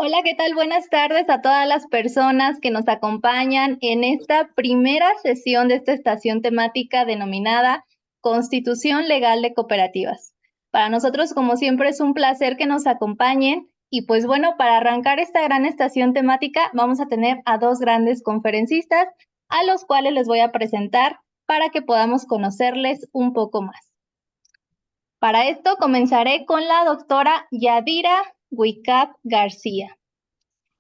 Hola, ¿qué tal? Buenas tardes a todas las personas que nos acompañan en esta primera sesión de esta estación temática denominada Constitución Legal de Cooperativas. Para nosotros, como siempre, es un placer que nos acompañen y pues bueno, para arrancar esta gran estación temática vamos a tener a dos grandes conferencistas a los cuales les voy a presentar para que podamos conocerles un poco más. Para esto comenzaré con la doctora Yadira Wicap García.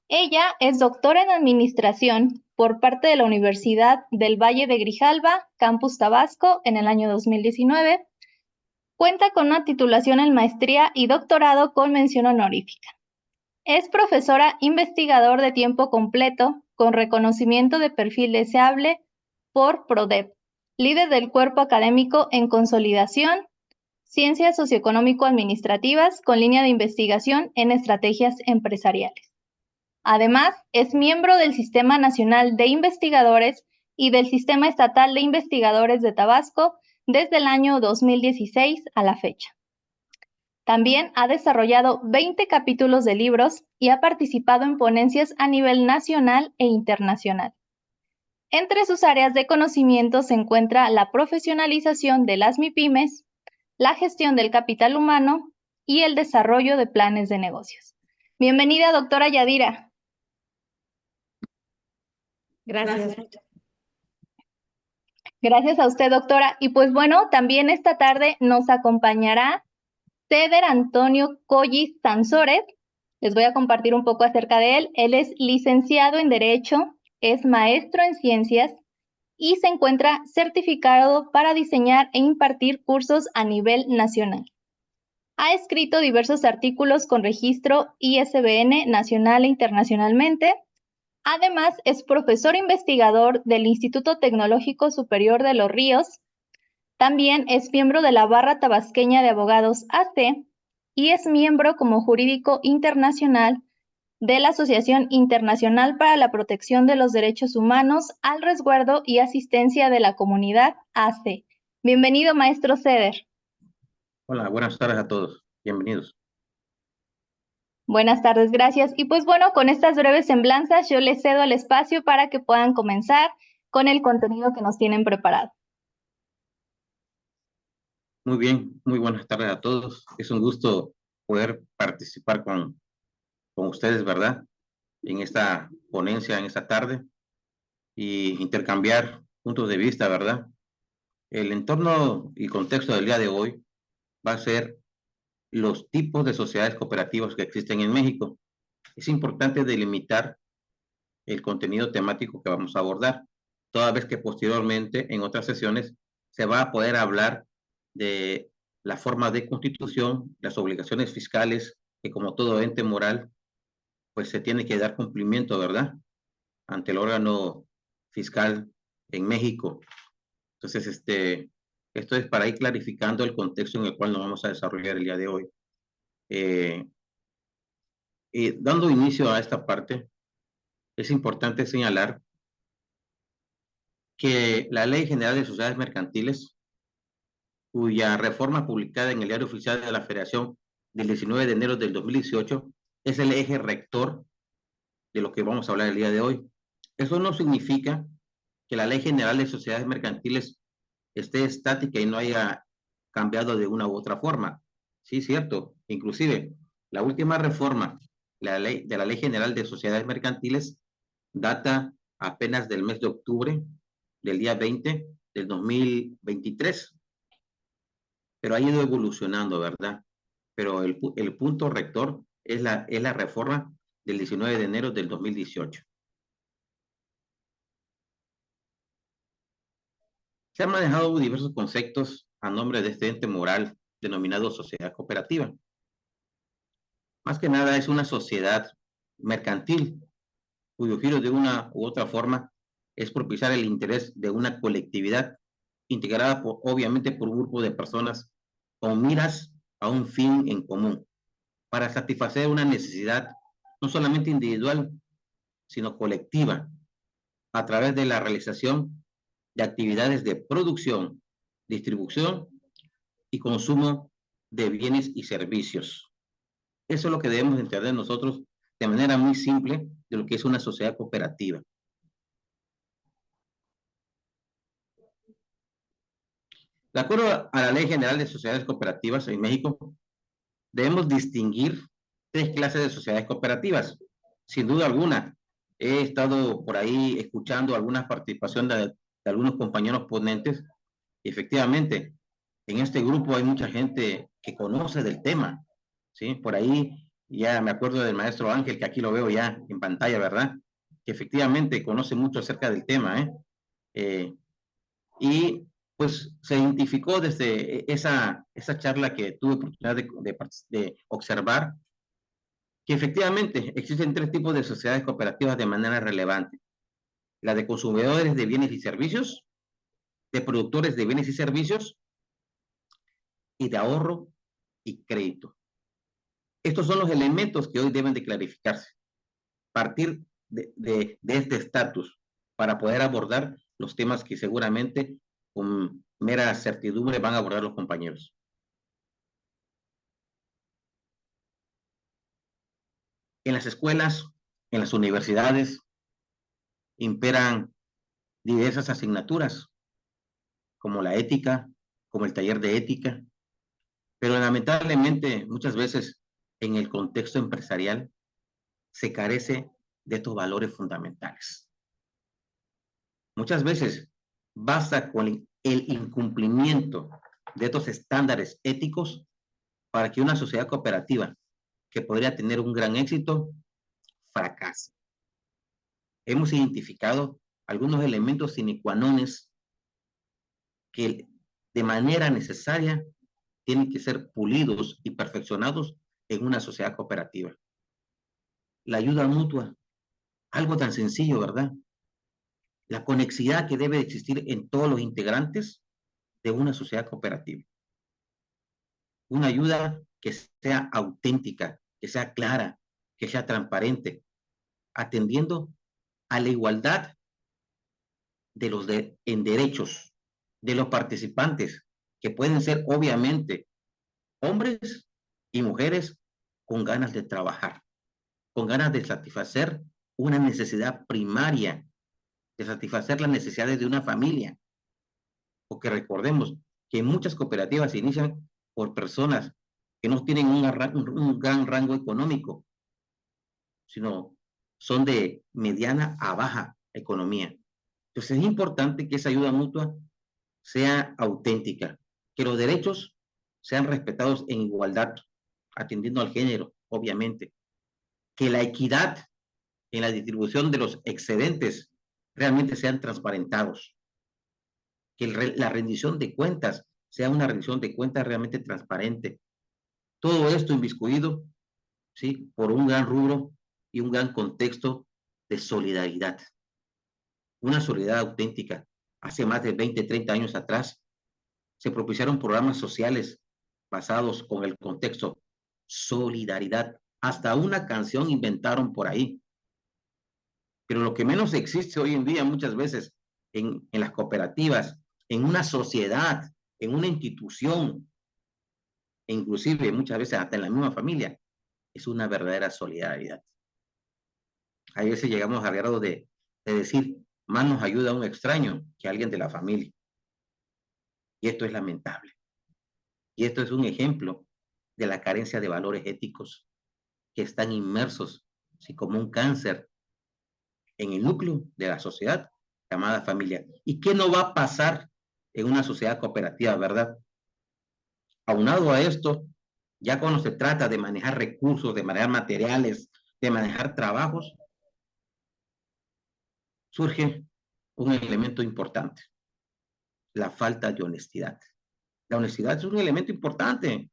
Ella es doctora en Administración por parte de la Universidad del Valle de Grijalva, Campus Tabasco, en el año 2019. Cuenta con una titulación en Maestría y Doctorado con mención honorífica. Es profesora investigador de tiempo completo con reconocimiento de perfil deseable por PRODEP, líder del cuerpo académico en consolidación, Ciencias Socioeconómico-Administrativas con línea de investigación en estrategias empresariales. Además, es miembro del Sistema Nacional de Investigadores y del Sistema Estatal de Investigadores de Tabasco desde el año 2016 a la fecha. También ha desarrollado 20 capítulos de libros y ha participado en ponencias a nivel nacional e internacional. Entre sus áreas de conocimiento se encuentra la profesionalización de las MIPYMES, la gestión del capital humano y el desarrollo de planes de negocios. Bienvenida, doctora Yadira. Gracias. Gracias a usted, doctora. Y pues bueno, también esta tarde nos acompañará Ceder Antonio Collis Sansores. Les voy a compartir un poco acerca de él. Él es licenciado en Derecho, es maestro en Ciencias y se encuentra certificado para diseñar e impartir cursos a nivel nacional. Ha escrito diversos artículos con registro ISBN nacional e internacionalmente. Además, es profesor investigador del Instituto Tecnológico Superior de Los Ríos. También es miembro de la Barra Tabasqueña de Abogados AC y es miembro como jurídico internacional de la Asociación Internacional para la Protección de los Derechos Humanos al Resguardo y Asistencia de la Comunidad AC. Bienvenido, maestro Ceder. Hola, buenas tardes a todos. Bienvenidos. Buenas tardes, gracias. Y pues bueno, con estas breves semblanzas yo les cedo el espacio para que puedan comenzar con el contenido que nos tienen preparado. Muy bien, muy buenas tardes a todos. Es un gusto poder participar con ustedes, ¿verdad? En esta ponencia, en esta tarde, y intercambiar puntos de vista, ¿verdad? El entorno y contexto del día de hoy va a ser los tipos de sociedades cooperativas que existen en México. Es importante delimitar el contenido temático que vamos a abordar, toda vez que posteriormente en otras sesiones se va a poder hablar de la forma de constitución, las obligaciones fiscales, que como todo ente moral, pues se tiene que dar cumplimiento, ¿verdad? Ante el órgano fiscal en México. Entonces, esto es para ir clarificando el contexto en el cual nos vamos a desarrollar el día de hoy. Dando inicio a esta parte, es importante señalar que la Ley General de Sociedades Mercantiles, cuya reforma publicada en el Diario Oficial de la Federación del 19 de enero del 2018, es el eje rector de lo que vamos a hablar el día de hoy. Eso no significa que la Ley General de Sociedades Mercantiles esté estática y no haya cambiado de una u otra forma. Sí, cierto. Inclusive, la última reforma de la Ley General de Sociedades Mercantiles data apenas del mes de octubre, del día 20 del 2023. Pero ha ido evolucionando, ¿verdad? Pero el punto rector es la reforma del 19 de enero del 2018. Se han manejado diversos conceptos a nombre de este ente moral denominado sociedad cooperativa. Más que nada es una sociedad mercantil, cuyo giro de una u otra forma es propiciar el interés de una colectividad integrada obviamente por un grupo de personas con miras a un fin en común, para satisfacer una necesidad no solamente individual, sino colectiva, a través de la realización de actividades de producción, distribución y consumo de bienes y servicios. Eso es lo que debemos entender nosotros de manera muy simple de lo que es una sociedad cooperativa. De acuerdo a la Ley General de Sociedades Cooperativas en México, debemos distinguir tres clases de sociedades cooperativas. Sin duda alguna, he estado por ahí escuchando alguna participación de algunos compañeros ponentes. Y efectivamente, en este grupo hay mucha gente que conoce del tema, ¿sí? Por ahí ya me acuerdo del maestro Ángel, que aquí lo veo ya en pantalla, ¿verdad? Que efectivamente conoce mucho acerca del tema, y pues se identificó desde esa charla que tuve oportunidad de observar, que efectivamente existen tres tipos de sociedades cooperativas de manera relevante. La de consumidores de bienes y servicios, de productores de bienes y servicios, y de ahorro y crédito. Estos son los elementos que hoy deben de clarificarse, partir de este estatus para poder abordar los temas que seguramente con mera certidumbre van a abordar los compañeros. En las escuelas, en las universidades, imperan diversas asignaturas, como la ética, como el taller de ética, pero lamentablemente muchas veces en el contexto empresarial se carece de estos valores fundamentales. Muchas veces basta con el incumplimiento de estos estándares éticos para que una sociedad cooperativa que podría tener un gran éxito fracase. Hemos identificado algunos elementos sine qua non que de manera necesaria tienen que ser pulidos y perfeccionados en una sociedad cooperativa. La ayuda mutua, algo tan sencillo, ¿verdad? La conexidad que debe existir en todos los integrantes de una sociedad cooperativa. Una ayuda que sea auténtica, que sea clara, que sea transparente, atendiendo a la igualdad en derechos de los participantes, que pueden ser obviamente hombres y mujeres con ganas de trabajar, con ganas de satisfacer una necesidad primaria, de satisfacer las necesidades de una familia. Porque recordemos que muchas cooperativas se inician por personas que no tienen un gran rango económico, sino son de mediana a baja economía. Entonces es importante que esa ayuda mutua sea auténtica, que los derechos sean respetados en igualdad, atendiendo al género, obviamente, que la equidad en la distribución de los excedentes realmente sean transparentados, que la rendición de cuentas sea una rendición de cuentas realmente transparente. Todo esto inmiscuido, ¿sí?, por un gran rubro y un gran contexto de solidaridad. Una solidaridad auténtica. Hace más de 20, 30 años atrás, se propiciaron programas sociales basados con el contexto solidaridad. Hasta una canción inventaron por ahí. Pero lo que menos existe hoy en día muchas veces en las cooperativas, en una sociedad, en una institución, e inclusive muchas veces hasta en la misma familia, es una verdadera solidaridad. A veces llegamos al grado de decir, más nos ayuda a un extraño que a alguien de la familia. Y esto es lamentable. Y esto es un ejemplo de la carencia de valores éticos que están inmersos, ¿sí?, como un cáncer en el núcleo de la sociedad llamada familia. ¿Y qué no va a pasar en una sociedad cooperativa, verdad? Aunado a esto, ya cuando se trata de manejar recursos, de manejar materiales, de manejar trabajos, surge un elemento importante, la falta de honestidad. La honestidad es un elemento importante.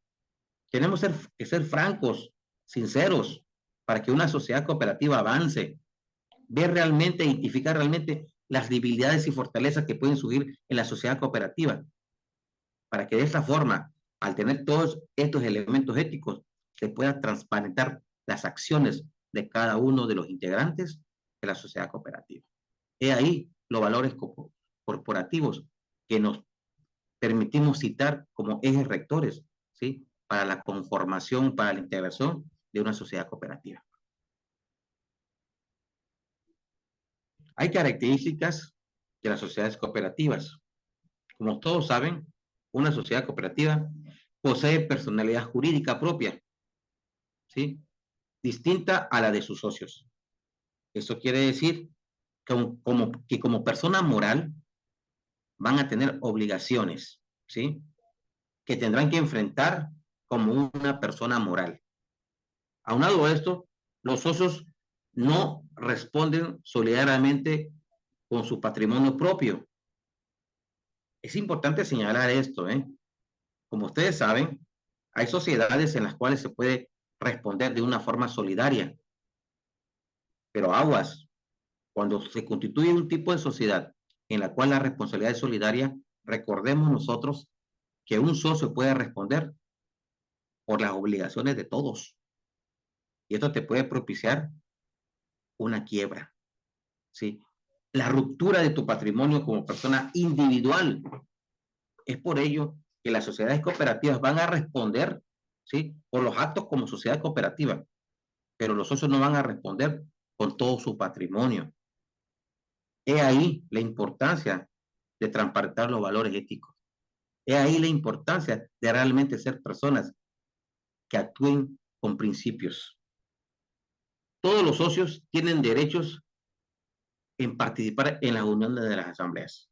Tenemos que ser francos, sinceros, para que una sociedad cooperativa avance, ver realmente, identificar realmente las debilidades y fortalezas que pueden surgir en la sociedad cooperativa, para que de esta forma, al tener todos estos elementos éticos, se pueda transparentar las acciones de cada uno de los integrantes de la sociedad cooperativa. He ahí los valores corporativos que nos permitimos citar como ejes rectores, ¿sí?, para la conformación, para la integración de una sociedad cooperativa. Hay características de las sociedades cooperativas. Como todos saben, una sociedad cooperativa posee personalidad jurídica propia, ¿sí? Distinta a la de sus socios. Eso quiere decir que como persona moral van a tener obligaciones, ¿sí? Que tendrán que enfrentar como una persona moral. Aunado a esto, los socios no responden solidariamente con su patrimonio propio. Es importante señalar esto, ¿eh? Como ustedes saben, hay sociedades en las cuales se puede responder de una forma solidaria, pero aguas, cuando se constituye un tipo de sociedad en la cual la responsabilidad es solidaria, recordemos nosotros que un socio puede responder por las obligaciones de todos. Y esto te puede propiciar una quiebra, ¿sí? La ruptura de tu patrimonio como persona individual. Es por ello que las sociedades cooperativas van a responder, ¿sí? Por los actos como sociedad cooperativa, pero los socios no van a responder con todo su patrimonio. He ahí la importancia de transparentar los valores éticos. He ahí la importancia de realmente ser personas que actúen con principios. Todos los socios tienen derechos en participar en las uniones de las asambleas.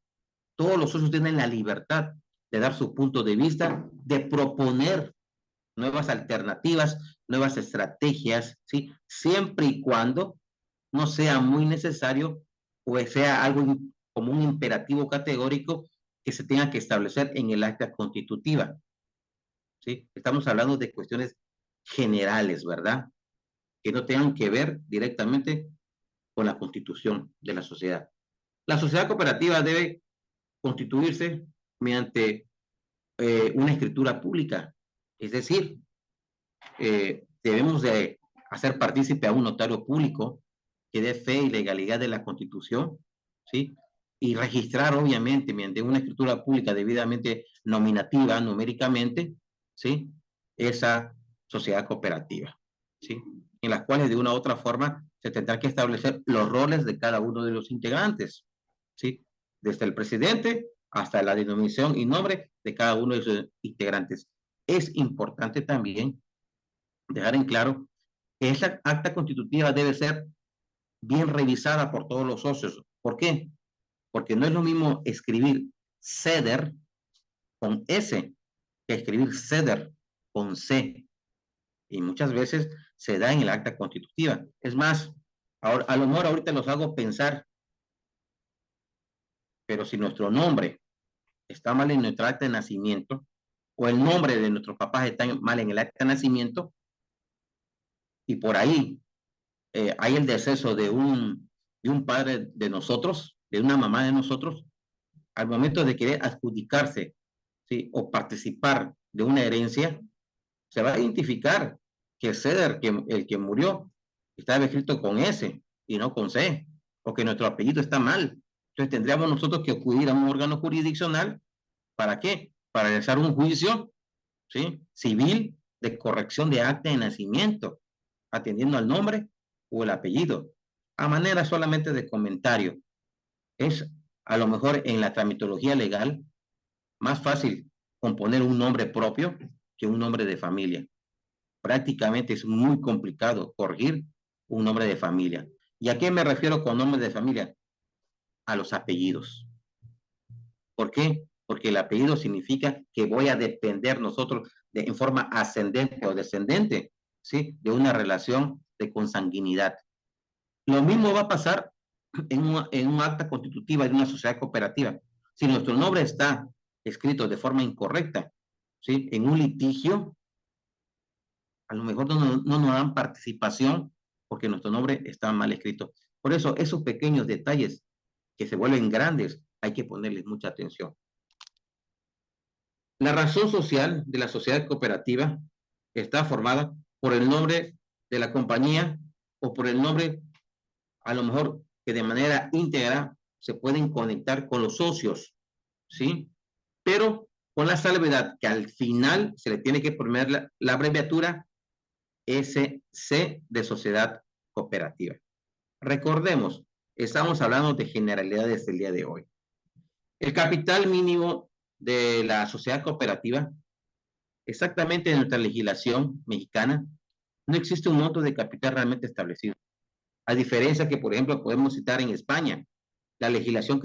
Todos los socios tienen la libertad de dar su punto de vista, de proponer nuevas alternativas, nuevas estrategias, ¿sí? Siempre y cuando no sea muy necesario o sea algo como un imperativo categórico que se tenga que establecer en el acta constitutiva, ¿sí? Estamos hablando de cuestiones generales, ¿verdad? Que no tengan que ver directamente con la constitución de la sociedad. La sociedad cooperativa debe constituirse mediante una escritura pública, es decir, debemos de hacer partícipe a un notario público que dé fe y legalidad de la Constitución, ¿sí? Y registrar, obviamente, mediante una escritura pública debidamente nominativa, numéricamente, ¿sí? Esa sociedad cooperativa, ¿sí? En las cuales de una u otra forma se tendrá que establecer los roles de cada uno de los integrantes, ¿sí? Desde el presidente hasta la denominación y nombre de cada uno de sus integrantes. Es importante también dejar en claro que esa acta constitutiva debe ser bien revisada por todos los socios. ¿Por qué? Porque no es lo mismo escribir ceder con S que escribir ceder con C. Y muchas veces se da en el acta constitutiva. Es más, ahora, a lo mejor ahorita los hago pensar, pero si nuestro nombre está mal en nuestro acta de nacimiento, o el nombre de nuestros papás está mal en el acta de nacimiento, y por ahí hay el deceso de un padre de nosotros, de una mamá de nosotros, al momento de querer adjudicarse, ¿sí? O participar de una herencia, se va a identificar que Ceder, el que murió, estaba escrito con S y no con C, o que nuestro apellido está mal. Entonces tendríamos nosotros que acudir a un órgano jurisdiccional. ¿Para qué? Para realizar un juicio, ¿sí? Civil de corrección de acta de nacimiento, atendiendo al nombre o el apellido. A manera solamente de comentario, es a lo mejor en la tramitología legal más fácil componer un nombre propio que un nombre de familia. Prácticamente es muy complicado corregir un nombre de familia. ¿Y a qué me refiero con nombre de familia? A los apellidos. ¿Por qué? Porque el apellido significa que voy a depender nosotros en forma ascendente o descendente, ¿sí? De una relación de consanguinidad. Lo mismo va a pasar en un acta constitutiva de una sociedad cooperativa. Si nuestro nombre está escrito de forma incorrecta, ¿sí? En un litigio, a lo mejor no nos dan participación porque nuestro nombre está mal escrito. Por eso, esos pequeños detalles que se vuelven grandes, hay que ponerles mucha atención. La razón social de la sociedad cooperativa está formada por el nombre de la compañía o por el nombre, a lo mejor, que de manera íntegra se pueden conectar con los socios, ¿sí? Pero con la salvedad que al final se le tiene que poner la abreviatura SC de sociedad cooperativa. Recordemos, estamos hablando de generalidades del día de hoy. El capital mínimo de la sociedad cooperativa, exactamente en nuestra legislación mexicana, no existe un monto de capital realmente establecido. A diferencia que, por ejemplo, podemos citar en España, la legislación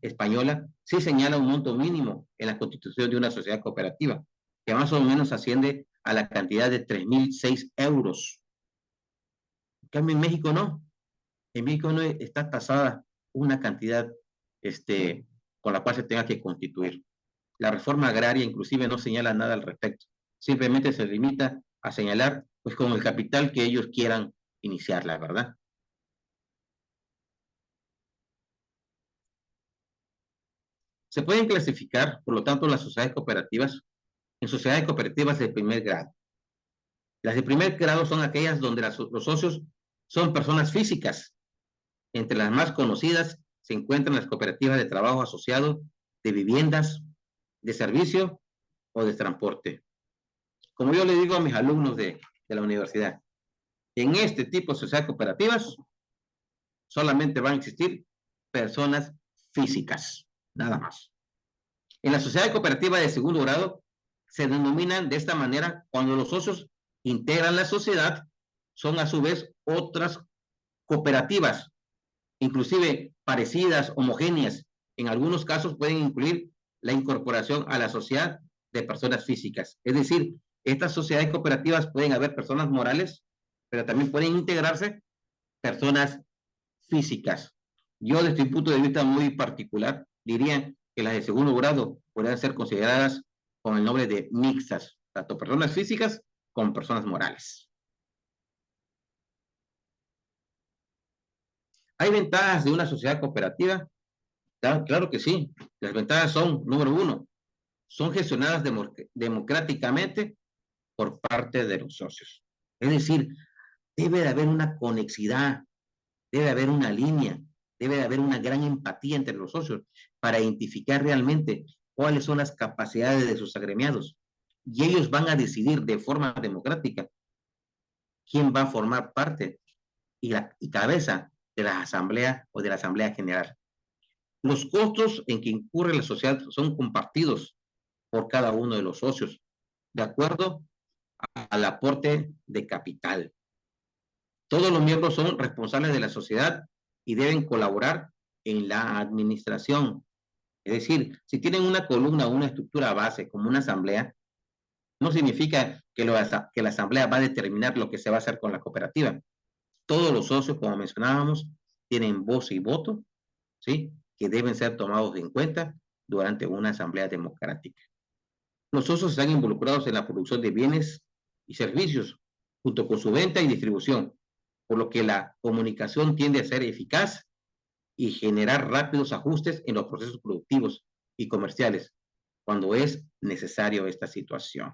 española sí señala un monto mínimo en la constitución de una sociedad cooperativa, que más o menos asciende a la cantidad de 3.006 euros. En cambio, en México no. En México no está tasada una cantidad con la cual se tenga que constituir. La reforma agraria inclusive no señala nada al respecto. Simplemente se limita a señalar pues con el capital que ellos quieran iniciarla, ¿verdad? Se pueden clasificar, por lo tanto, las sociedades cooperativas en sociedades cooperativas de primer grado. Las de primer grado son aquellas donde los socios son personas físicas. Entre las más conocidas se encuentran las cooperativas de trabajo asociado, de viviendas, de servicio o de transporte. Como yo le digo a mis alumnos de la universidad, en este tipo de sociedades cooperativas solamente van a existir personas físicas, nada más. En la sociedad cooperativa de segundo grado se denominan de esta manera cuando los socios integran la sociedad, son a su vez otras cooperativas, inclusive parecidas, homogéneas. En algunos casos pueden incluir la incorporación a la sociedad de personas físicas. Es decir, estas sociedades cooperativas pueden haber personas morales, pero también pueden integrarse personas físicas. Yo, desde un punto de vista muy particular, diría que las de segundo grado podrían ser consideradas con el nombre de mixtas, tanto personas físicas como personas morales. ¿Hay ventajas de una sociedad cooperativa? Claro que sí. Las ventajas son, número uno, son gestionadas democráticamente por parte de los socios. Es decir, debe de haber una conexidad, debe de haber una línea, debe de haber una gran empatía entre los socios para identificar realmente cuáles son las capacidades de sus agremiados. Y ellos van a decidir de forma democrática quién va a formar parte y cabeza de la asamblea o de la asamblea general. Los costos en que incurre la sociedad son compartidos por cada uno de los socios, de acuerdo al aporte de capital. Todos los miembros son responsables de la sociedad y deben colaborar en la administración. Es decir, si tienen una columna o una estructura base como una asamblea, no significa que la asamblea va a determinar lo que se va a hacer con la cooperativa. Todos los socios, como mencionábamos, tienen voz y voto, ¿sí? Que deben ser tomados en cuenta durante una asamblea democrática. Los socios están involucrados en la producción de bienes y servicios, junto con su venta y distribución, por lo que la comunicación tiende a ser eficaz y generar rápidos ajustes en los procesos productivos y comerciales, cuando es necesario esta situación.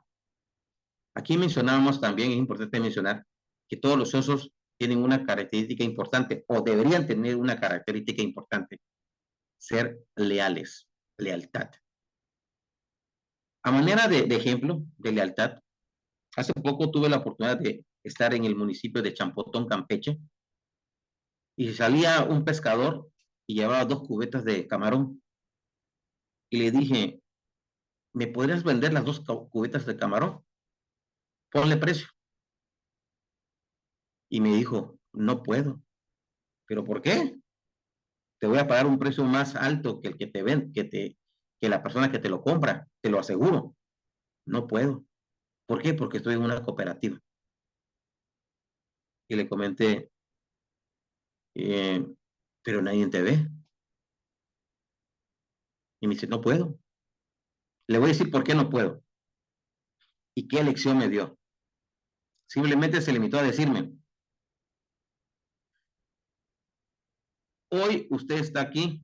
Aquí mencionábamos también, es importante mencionar, que todos los socios tienen una característica importante, o deberían tener una característica importante: ser leales, lealtad. A manera de ejemplo de lealtad, hace poco tuve la oportunidad de estar en el municipio de Champotón, Campeche, y salía un pescador y llevaba 2 cubetas de camarón. Y le dije, ¿me podrías vender las 2 cubetas de camarón? Ponle precio. Y me dijo, no puedo. ¿Pero por qué? Te voy a pagar un precio más alto que el que te ven, que la persona que te lo compra, te lo aseguro. No puedo. ¿Por qué? Porque estoy en una cooperativa. Y le comenté, pero nadie te ve. Y me dice, no puedo. Le voy a decir por qué no puedo. ¿Y qué lección me dio? Simplemente se limitó a decirme, hoy usted está aquí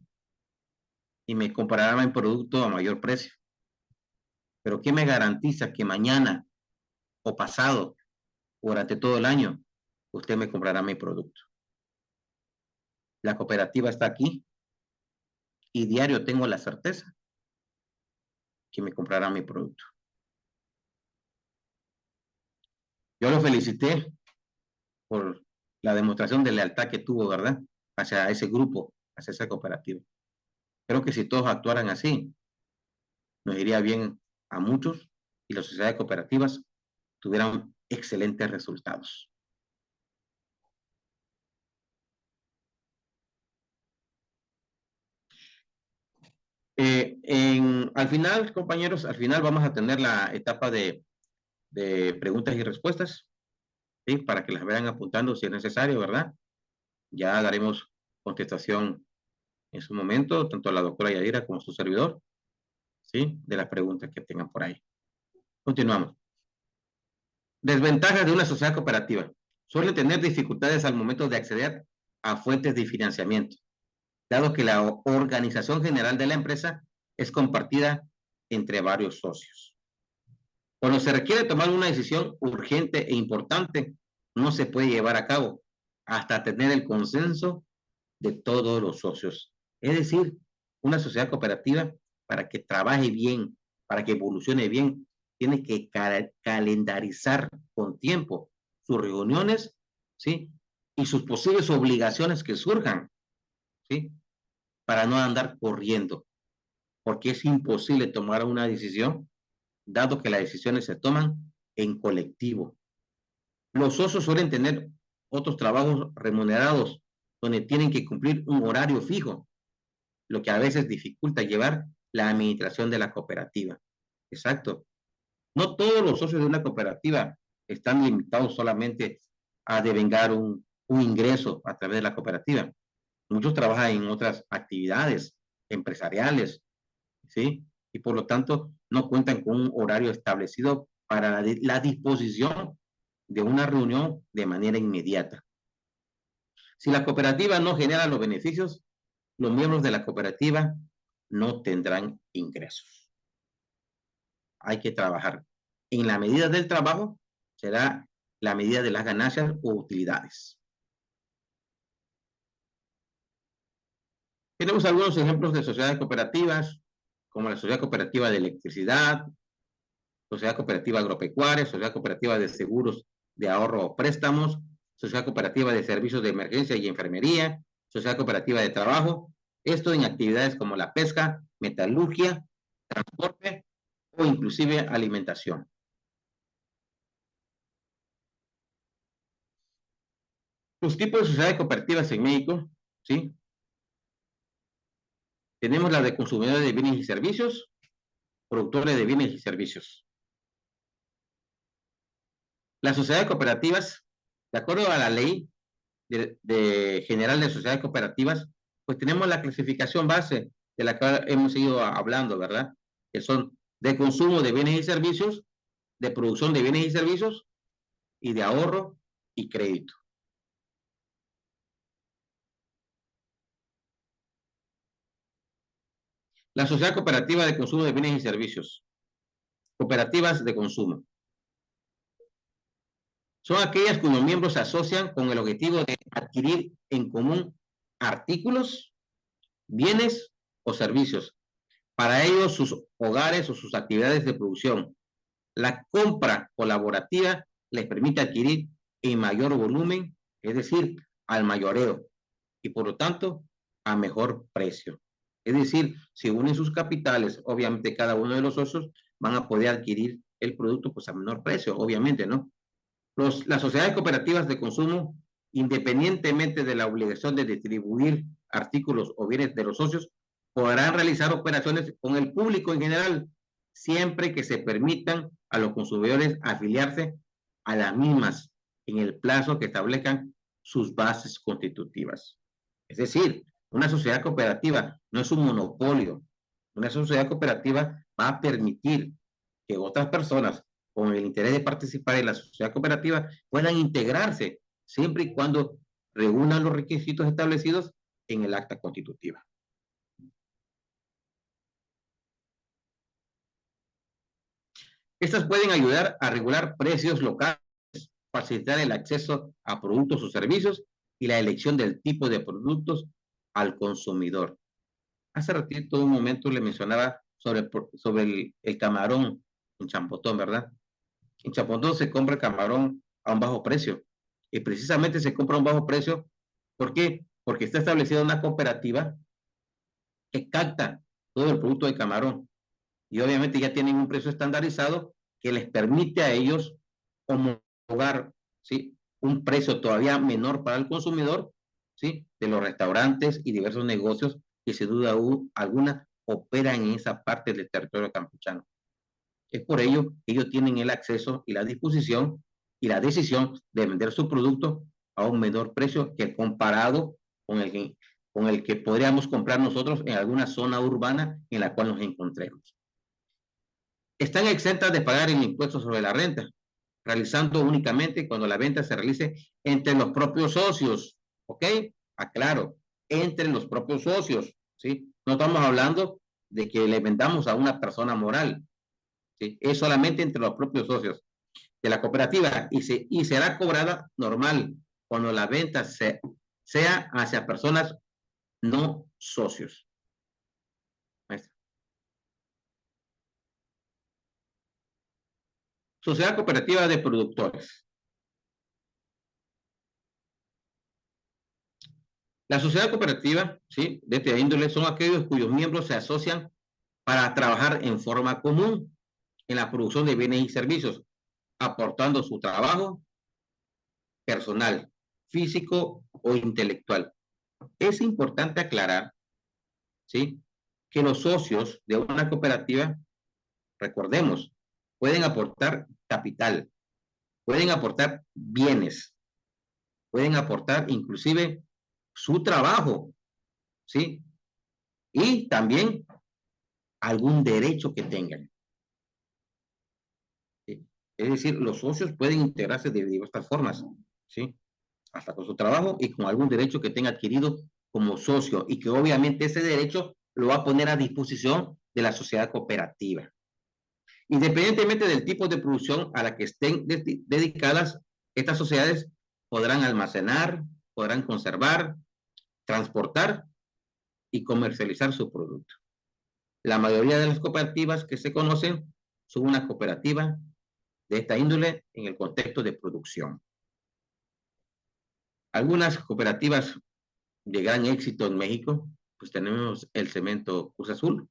y me comprará mi producto a mayor precio. Pero ¿qué me garantiza que mañana o pasado o durante todo el año usted me comprará mi producto? La cooperativa está aquí y diario tengo la certeza que me comprará mi producto. Yo lo felicité por la demostración de lealtad que tuvo, ¿verdad? hacia ese grupo, hacia esa cooperativa. Creo que si todos actuaran así, nos iría bien a muchos y las sociedades cooperativas tuvieran excelentes resultados. Al final, compañeros, al final vamos a tener la etapa de preguntas y respuestas, ¿sí? Para que las vayan apuntando si es necesario, ¿verdad? Ya daremos contestación en su momento, tanto a la doctora Yadira como a su servidor, ¿sí? De las preguntas que tengan por ahí. Continuamos. Desventajas de una sociedad cooperativa. Suele tener dificultades al momento de acceder a fuentes de financiamiento, dado que la organización general de la empresa es compartida entre varios socios. Cuando se requiere tomar una decisión urgente e importante, no se puede llevar a cabo hasta tener el consenso de todos los socios. Es decir, una sociedad cooperativa, para que trabaje bien, para que evolucione bien, tiene que calendarizar con tiempo sus reuniones, ¿sí? Y sus posibles obligaciones que surjan, ¿sí? Para no andar corriendo, porque es imposible tomar una decisión, dado que las decisiones se toman en colectivo. Los socios suelen tener otros trabajos remunerados, donde tienen que cumplir un horario fijo, lo que a veces dificulta llevar la administración de la cooperativa. Exacto. No todos los socios de una cooperativa están limitados solamente a devengar un ingreso a través de la cooperativa. Muchos trabajan en otras actividades empresariales, ¿sí? Y por lo tanto no cuentan con un horario establecido para la disposición de una reunión de manera inmediata. Si la cooperativa no genera los beneficios, los miembros de la cooperativa no tendrán ingresos. Hay que trabajar. En la medida del trabajo será la medida de las ganancias o utilidades. Tenemos algunos ejemplos de sociedades cooperativas, como la Sociedad Cooperativa de Electricidad, Sociedad Cooperativa Agropecuaria, Sociedad Cooperativa de Seguros de Ahorro o Préstamos, Sociedad Cooperativa de Servicios de Emergencia y Enfermería, Sociedad Cooperativa de Trabajo, esto en actividades como la pesca, metalurgia, transporte o inclusive alimentación. Los tipos de sociedades cooperativas en México, ¿sí? Tenemos la de consumidores de bienes y servicios, productores de bienes y servicios. Las sociedades cooperativas, de acuerdo a la ley general de sociedades cooperativas, pues tenemos la clasificación base de la que hemos ido hablando, ¿verdad? Que son de consumo de bienes y servicios, de producción de bienes y servicios, y de ahorro y crédito. La sociedad cooperativa de consumo de bienes y servicios. Cooperativas de consumo. Son aquellas cuyos miembros se asocian con el objetivo de adquirir en común artículos, bienes o servicios. Para ello, sus hogares o sus actividades de producción. La compra colaborativa les permite adquirir en mayor volumen, es decir, al mayoreo, y por lo tanto, a mejor precio. Es decir, si unen sus capitales, obviamente cada uno de los socios van a poder adquirir el producto pues a menor precio, obviamente, ¿no? Las sociedades cooperativas de consumo, independientemente de la obligación de distribuir artículos o bienes de los socios, podrán realizar operaciones con el público en general, siempre que se permitan a los consumidores afiliarse a las mismas en el plazo que establezcan sus bases constitutivas. Es decir, una sociedad cooperativa no es un monopolio. Una sociedad cooperativa va a permitir que otras personas con el interés de participar en la sociedad cooperativa puedan integrarse siempre y cuando reúnan los requisitos establecidos en el acta constitutiva. Estas pueden ayudar a regular precios locales, facilitar el acceso a productos o servicios y la elección del tipo de productos al consumidor. Hace ratito, un momento, le mencionaba sobre el camarón en Champotón, ¿verdad? En Champotón se compra camarón a un bajo precio. Y precisamente se compra a un bajo precio. ¿Por qué? porque está establecida una cooperativa que capta todo el producto de camarón y obviamente ya tienen un precio estandarizado que les permite a ellos homologar, ¿sí?, un precio todavía menor para el consumidor, ¿sí?, de los restaurantes y diversos negocios que sin duda alguna operan en esa parte del territorio campuchano. Es por ello que ellos tienen el acceso y la disposición y la decisión de vender su producto a un menor precio que comparado con el que podríamos comprar nosotros en alguna zona urbana en la cual nos encontremos. Están exentas de pagar el impuesto sobre la renta, realizando únicamente cuando la venta se realice entre los propios socios, ¿ok? Aclaro, entre los propios socios, ¿sí? No estamos hablando de que le vendamos a una persona moral, ¿sí? Es solamente entre los propios socios de la cooperativa y será cobrada normal cuando la venta sea hacia personas no socios. Sociedad cooperativa de productores. La sociedad cooperativa, ¿sí?, de esta índole son aquellos cuyos miembros se asocian para trabajar en forma común en la producción de bienes y servicios, aportando su trabajo personal, físico o intelectual. Es importante aclarar, ¿sí?, que los socios de una cooperativa, recordemos, pueden aportar capital, pueden aportar bienes, pueden aportar inclusive su trabajo, ¿sí?, y también algún derecho que tengan. ¿Sí? Es decir, los socios pueden integrarse de diversas formas, ¿sí?, hasta con su trabajo y con algún derecho que tenga adquirido como socio y que obviamente ese derecho lo va a poner a disposición de la sociedad cooperativa. Independientemente del tipo de producción a la que estén dedicadas, estas sociedades podrán almacenar, podrán conservar, transportar y comercializar su producto. La mayoría de las cooperativas que se conocen son una cooperativa de esta índole en el contexto de producción. Algunas cooperativas de gran éxito en México, pues tenemos el Cemento Cruz Azul,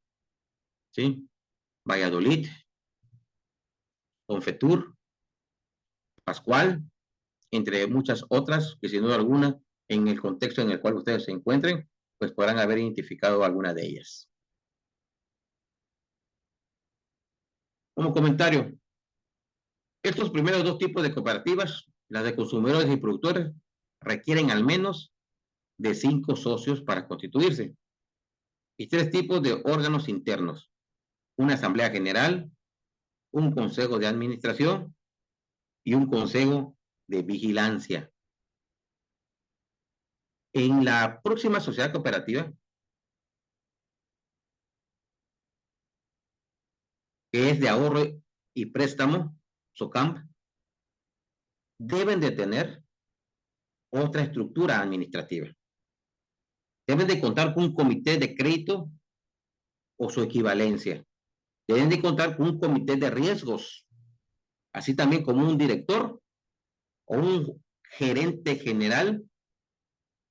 ¿sí?, Valladolid, Confetur, Pascual, entre muchas otras que sin duda alguna, en el contexto en el cual ustedes se encuentren, pues podrán haber identificado alguna de ellas. Como comentario, estos primeros dos tipos de cooperativas, las de consumidores y productores, requieren al menos de 5 socios para constituirse y 3 tipos de órganos internos: una asamblea general, un consejo de administración y un consejo de vigilancia. En la próxima sociedad cooperativa, que es de ahorro y préstamo, SOCAMP, deben de tener otra estructura administrativa. Deben de contar con un comité de crédito o su equivalencia. Deben de contar con un comité de riesgos, así también como un director o un gerente general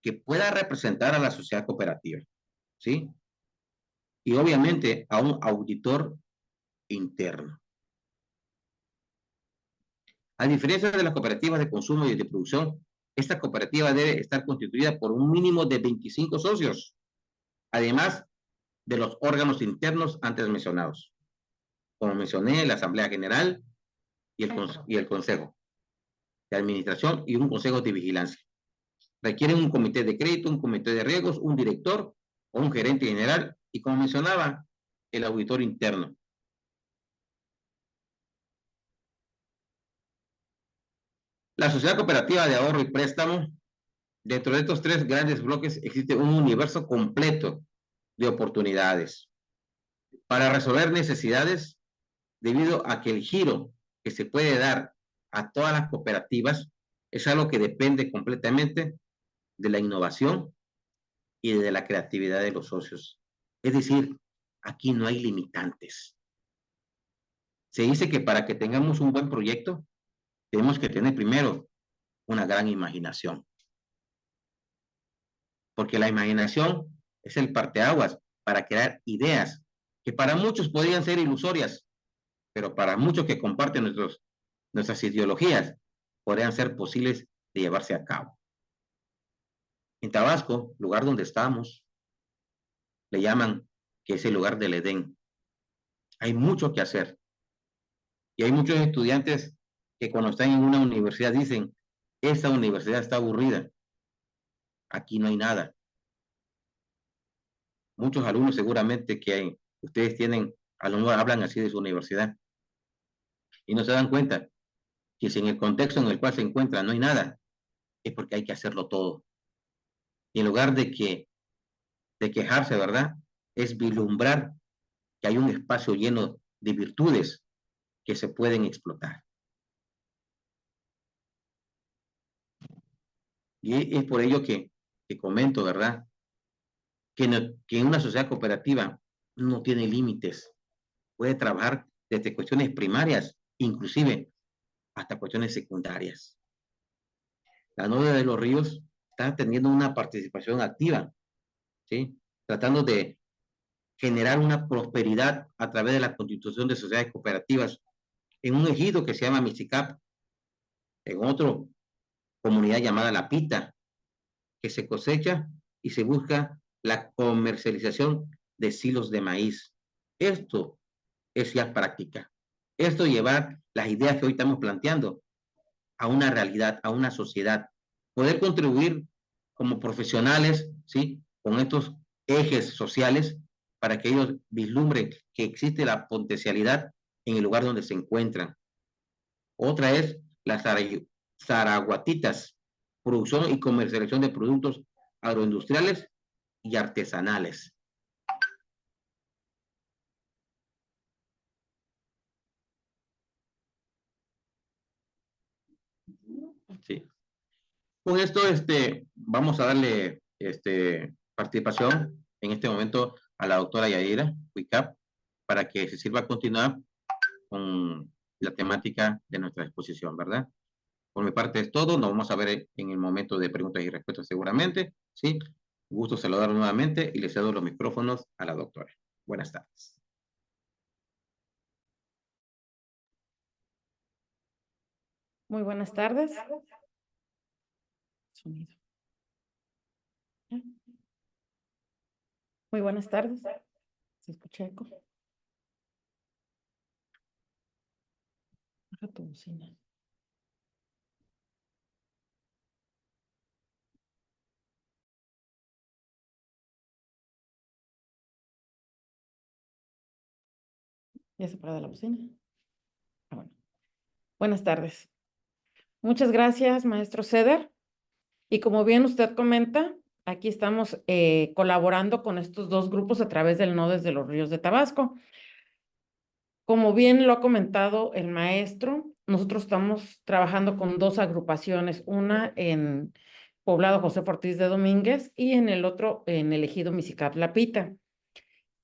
que pueda representar a la sociedad cooperativa, ¿sí? Y obviamente a un auditor interno. A diferencia de las cooperativas de consumo y de producción, esta cooperativa debe estar constituida por un mínimo de 25 socios, además de los órganos internos antes mencionados. Como mencioné, la Asamblea General y el Consejo de Administración y un Consejo de Vigilancia. Requieren un comité de crédito, un comité de riesgos, un director o un gerente general y, como mencionaba, el auditor interno. La sociedad cooperativa de ahorro y préstamo, dentro de estos 3 grandes bloques existe un universo completo de oportunidades para resolver necesidades debido a que el giro que se puede dar a todas las cooperativas es algo que depende completamente de la innovación y de la creatividad de los socios. Es decir, aquí no hay limitantes. Se dice que para que tengamos un buen proyecto, tenemos que tener primero una gran imaginación. porque la imaginación es el parteaguas para crear ideas que para muchos podrían ser ilusorias, pero para muchos que comparten nuestras ideologías podrían ser posibles de llevarse a cabo. En Tabasco, lugar donde estamos, le llaman que es el lugar del Edén. Hay mucho que hacer. Y hay muchos estudiantes que cuando están en una universidad dicen, esta universidad está aburrida, aquí no hay nada. Muchos alumnos seguramente ustedes tienen, alumnos hablan así de su universidad y no se dan cuenta que si en el contexto en el cual se encuentran no hay nada, es porque hay que hacerlo todo. Y en lugar de quejarse, ¿verdad? Es vislumbrar que hay un espacio lleno de virtudes que se pueden explotar. Y es por ello que comento, ¿verdad? Que en una sociedad cooperativa no tiene límites. Puede trabajar desde cuestiones primarias, inclusive hasta cuestiones secundarias. La Novia de los Ríos está teniendo una participación activa, ¿sí? Tratando de generar una prosperidad a través de la constitución de sociedades cooperativas en un ejido que se llama Mixicap, en otra comunidad llamada La Pita, que se cosecha y se busca la comercialización de silos de maíz. Esto es ya práctica. Esto llevar las ideas que hoy estamos planteando a una realidad, a una sociedad. Poder contribuir como profesionales, ¿sí? Con estos ejes sociales para que ellos vislumbren que existe la potencialidad en el lugar donde se encuentran. Otra es las zaraguatitas, producción y comercialización de productos agroindustriales y artesanales. Sí. Con esto, vamos a darle participación en este momento a la doctora Yaira Huicap para que se sirva a continuar con la temática de nuestra exposición, ¿verdad? Por mi parte es todo, nos vamos a ver en el momento de preguntas y respuestas seguramente, ¿sí? Gusto saludar nuevamente y le cedo los micrófonos a la doctora. Buenas tardes. Muy buenas tardes. Sonido. Muy buenas tardes. ¿Se escucha eco? Baja tu bocina. ¿Ya se apaga la bocina? Ah, bueno. Buenas tardes. Muchas gracias, maestro Ceder. Y como bien usted comenta, aquí estamos colaborando con estos dos grupos a través del Nodes de los Ríos de Tabasco. Como bien lo ha comentado el maestro, nosotros estamos trabajando con dos agrupaciones, una en Poblado José Ortiz de Domínguez y en el otro en el ejido Mixicap La Pita.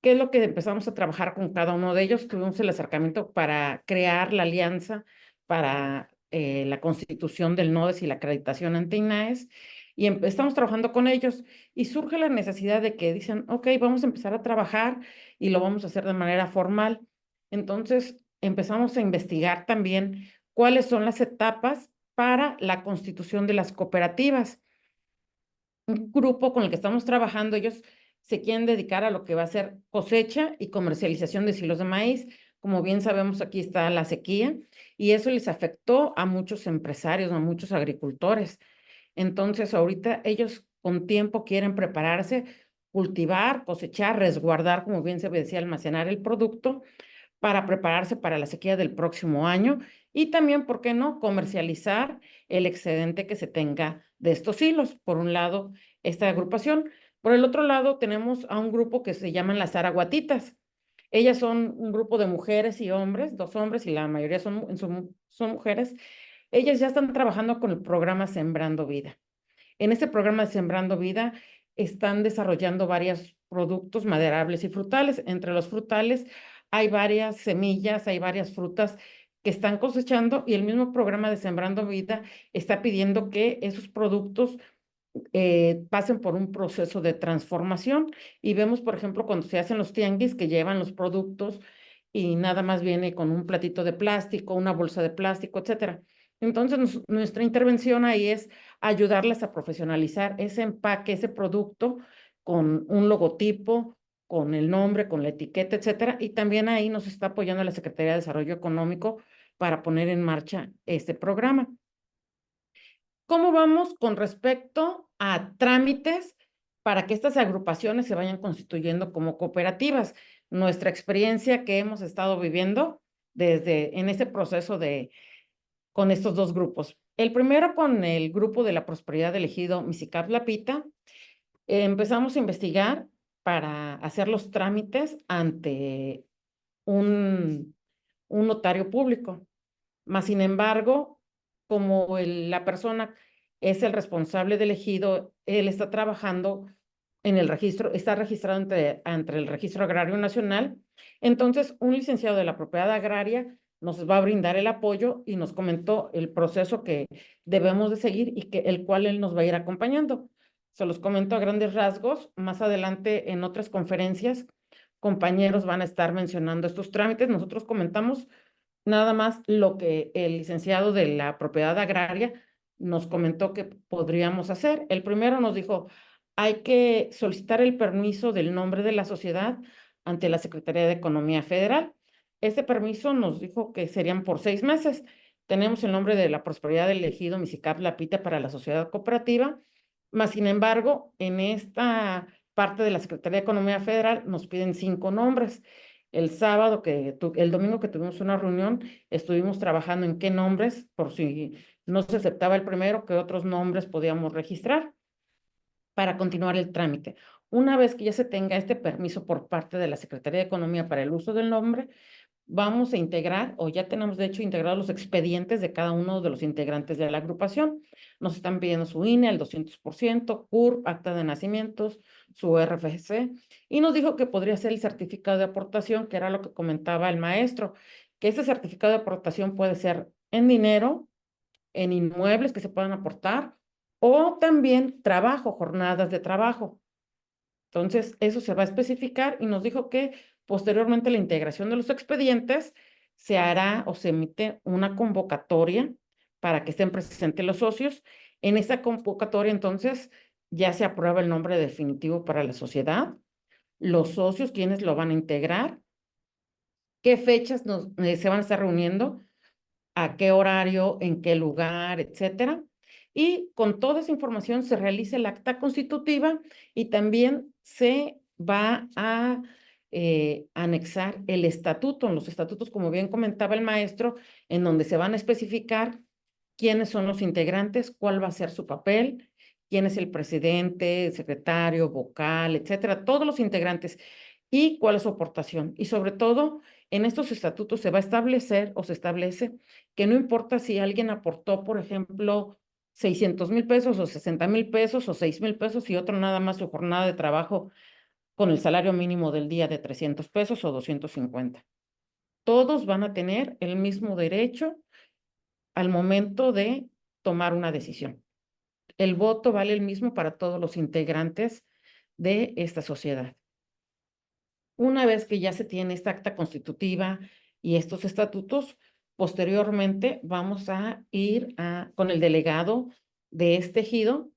¿Qué es lo que empezamos a trabajar con cada uno de ellos? Tuvimos el acercamiento para crear la alianza para la constitución del NODES y la acreditación ante INAES, y estamos trabajando con ellos, y surge la necesidad de que dicen, ok, vamos a empezar a trabajar y lo vamos a hacer de manera formal. Entonces, empezamos a investigar también cuáles son las etapas para la constitución de las cooperativas. Un grupo con el que estamos trabajando, ellos se quieren dedicar a lo que va a ser cosecha y comercialización de silos de maíz. Como bien sabemos, aquí está la sequía y eso les afectó a muchos empresarios, a muchos agricultores. Entonces, ahorita ellos con tiempo quieren prepararse, cultivar, cosechar, resguardar, como bien se decía, almacenar el producto para prepararse para la sequía del próximo año y también, ¿por qué no?, comercializar el excedente que se tenga de estos hilos. Por un lado, esta agrupación. Por el otro lado, tenemos a un grupo que se llaman las Zaraguatitas. Ellas son un grupo de mujeres y hombres, dos hombres y la mayoría son mujeres. Ellas ya están trabajando con el programa Sembrando Vida. En este programa de Sembrando Vida están desarrollando varios productos maderables y frutales. Entre los frutales hay varias semillas, hay varias frutas que están cosechando y el mismo programa de Sembrando Vida está pidiendo que esos productos pasen por un proceso de transformación. Y vemos, por ejemplo, cuando se hacen los tianguis que llevan los productos y nada más viene con un platito de plástico, una bolsa de plástico, etcétera. Entonces, nuestra intervención ahí es ayudarles a profesionalizar ese empaque, ese producto con un logotipo, con el nombre, con la etiqueta, etcétera. Y también ahí nos está apoyando la Secretaría de Desarrollo Económico para poner en marcha este programa. ¿Cómo vamos con respecto a trámites para que estas agrupaciones se vayan constituyendo como cooperativas? Nuestra experiencia que hemos estado viviendo en este proceso con estos dos grupos. El primero con el grupo de la prosperidad elegido Misicap Lapita, empezamos a investigar para hacer los trámites ante un notario público. Mas, sin embargo, como la persona es el responsable del ejido, él está trabajando en el registro, está registrado ante el Registro Agrario Nacional. Entonces, un licenciado de la propiedad agraria nos va a brindar el apoyo y nos comentó el proceso que debemos de seguir y el cual él nos va a ir acompañando. Se los comento a grandes rasgos. Más adelante, en otras conferencias, compañeros van a estar mencionando estos trámites. Nosotros comentamos nada más lo que el licenciado de la propiedad agraria nos comentó que podríamos hacer. El primero nos dijo, hay que solicitar el permiso del nombre de la sociedad ante la Secretaría de Economía Federal. Este permiso nos dijo que serían por 6 meses. Tenemos el nombre de la prosperidad del ejido Misicap Lapita para la sociedad cooperativa, mas sin embargo, en esta parte de la Secretaría de Economía Federal nos piden 5 nombres. El domingo que tuvimos una reunión, estuvimos trabajando en qué nombres, por si no se aceptaba el primero, qué otros nombres podíamos registrar para continuar el trámite. Una vez que ya se tenga este permiso por parte de la Secretaría de Economía para el uso del nombre, vamos a integrar, o ya tenemos de hecho integrados los expedientes de cada uno de los integrantes de la agrupación. Nos están pidiendo su INE al 200%, CURP, acta de nacimientos, su RFC, y nos dijo que podría ser el certificado de aportación, que era lo que comentaba el maestro, que ese certificado de aportación puede ser en dinero, en inmuebles que se puedan aportar, o también trabajo, jornadas de trabajo. Entonces, eso se va a especificar y nos dijo que posteriormente la integración de los expedientes se hará o se emite una convocatoria para que estén presentes los socios. En esa convocatoria, entonces, ya se aprueba el nombre definitivo para la sociedad, los socios, quienes lo van a integrar, qué fechas se van a estar reuniendo, a qué horario, en qué lugar, etcétera. Y con toda esa información se realiza el acta constitutiva y también se va a anexar el estatuto. En los estatutos, como bien comentaba el maestro, en donde se van a especificar quiénes son los integrantes, cuál va a ser su papel, quién es el presidente, el secretario, vocal, etcétera, todos los integrantes y cuál es su aportación. Y sobre todo, en estos estatutos se va a establecer o se establece que no importa si alguien aportó, por ejemplo, 600,000 pesos o 60,000 pesos o 6,000 pesos y otro nada más su jornada de trabajo con el salario mínimo del día de 300 pesos o 250. Todos van a tener el mismo derecho al momento de tomar una decisión. El voto vale el mismo para todos los integrantes de esta sociedad. Una vez que ya se tiene esta acta constitutiva y estos estatutos, posteriormente vamos a ir con el delegado de este ejido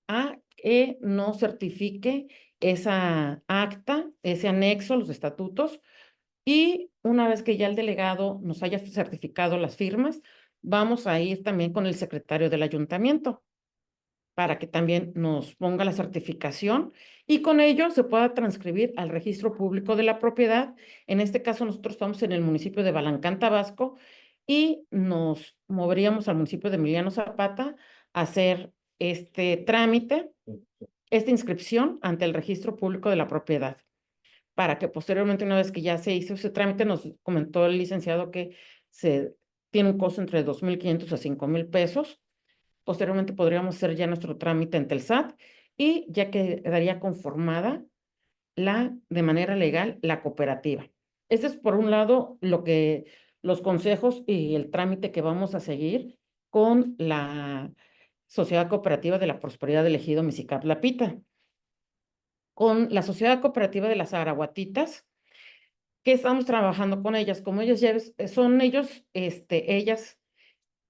a que nos certifique esa acta, ese anexo, los estatutos, y una vez que ya el delegado nos haya certificado las firmas, vamos a ir también con el secretario del ayuntamiento para que también nos ponga la certificación y con ello se pueda transcribir al registro público de la propiedad. En este caso, nosotros estamos en el municipio de Balancán, Tabasco, y nos moveríamos al municipio de Emiliano Zapata a hacer este trámite, esta inscripción ante el registro público de la propiedad, para que posteriormente, una vez que ya se hizo ese trámite, nos comentó el licenciado que tiene un costo entre 2,500 a 5,000 pesos. Posteriormente podríamos hacer ya nuestro trámite ante el SAT y ya quedaría conformada de manera legal la cooperativa. Este es por un lado los consejos y el trámite que vamos a seguir con la Sociedad Cooperativa de la Prosperidad del Ejido Mixicap-Lapita. Con la Sociedad Cooperativa de las Araguatitas, que estamos trabajando con ellas. Como ellas ya son ellos, ellas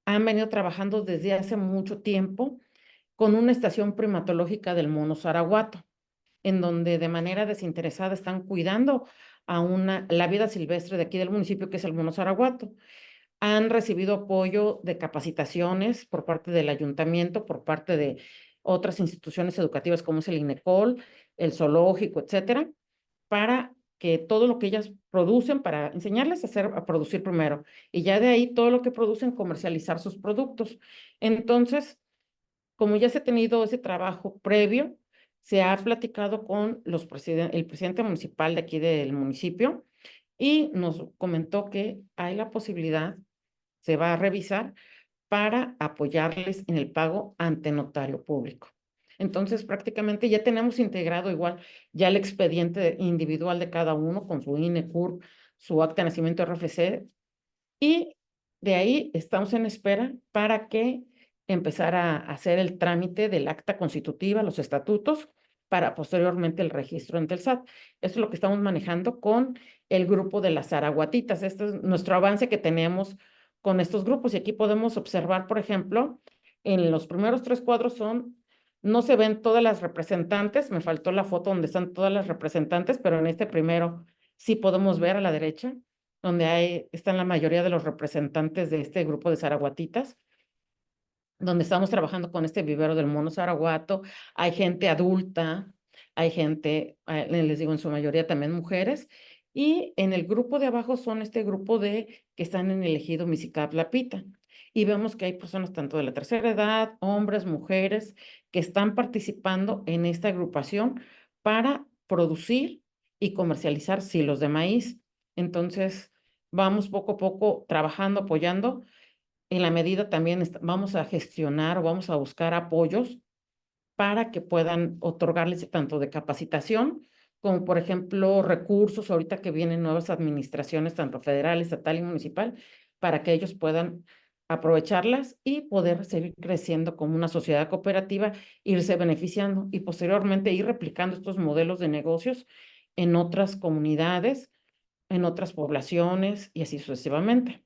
han venido trabajando desde hace mucho tiempo con una estación primatológica del mono zaraguato, en donde de manera desinteresada están cuidando a la vida silvestre de aquí del municipio, que es el mono zaraguato. Han recibido apoyo de capacitaciones por parte del ayuntamiento, por parte de otras instituciones educativas como es el INECOL, el zoológico, etcétera, para que todo lo que ellas producen, para enseñarles a producir primero, y ya de ahí todo lo que producen, comercializar sus productos. Entonces, como ya se ha tenido ese trabajo previo, se ha platicado con el presidente municipal de aquí del municipio y nos comentó que hay la posibilidad, se va a revisar para apoyarles en el pago ante notario público. Entonces, prácticamente ya tenemos integrado igual ya el expediente individual de cada uno con su INE, CURP, su acta de nacimiento RFC, y de ahí estamos en espera para que empezara a hacer el trámite del acta constitutiva, los estatutos, para posteriormente el registro ante el SAT. Eso es lo que estamos manejando con el grupo de las araguatitas. Este es nuestro avance que tenemos con estos grupos. Y aquí podemos observar, por ejemplo, en los primeros 3 cuadros no se ven todas las representantes, me faltó la foto donde están todas las representantes, pero en este primero sí podemos ver a la derecha donde están la mayoría de los representantes de este grupo de zaraguatitas, donde estamos trabajando con este vivero del mono zaraguato. Hay gente adulta, hay gente, les digo, en su mayoría también mujeres, y en el grupo de abajo son este grupo que están en el ejido Mixicap-Lapita. Y vemos que hay personas tanto de la tercera edad, hombres, mujeres, que están participando en esta agrupación para producir y comercializar silos de maíz. Entonces, vamos poco a poco trabajando, apoyando. En la medida también vamos a gestionar o vamos a buscar apoyos para que puedan otorgarles tanto de capacitación como, por ejemplo, recursos, ahorita que vienen nuevas administraciones, tanto federal, estatal y municipal, para que ellos puedan aprovecharlas y poder seguir creciendo como una sociedad cooperativa, irse beneficiando y posteriormente ir replicando estos modelos de negocios en otras comunidades, en otras poblaciones y así sucesivamente.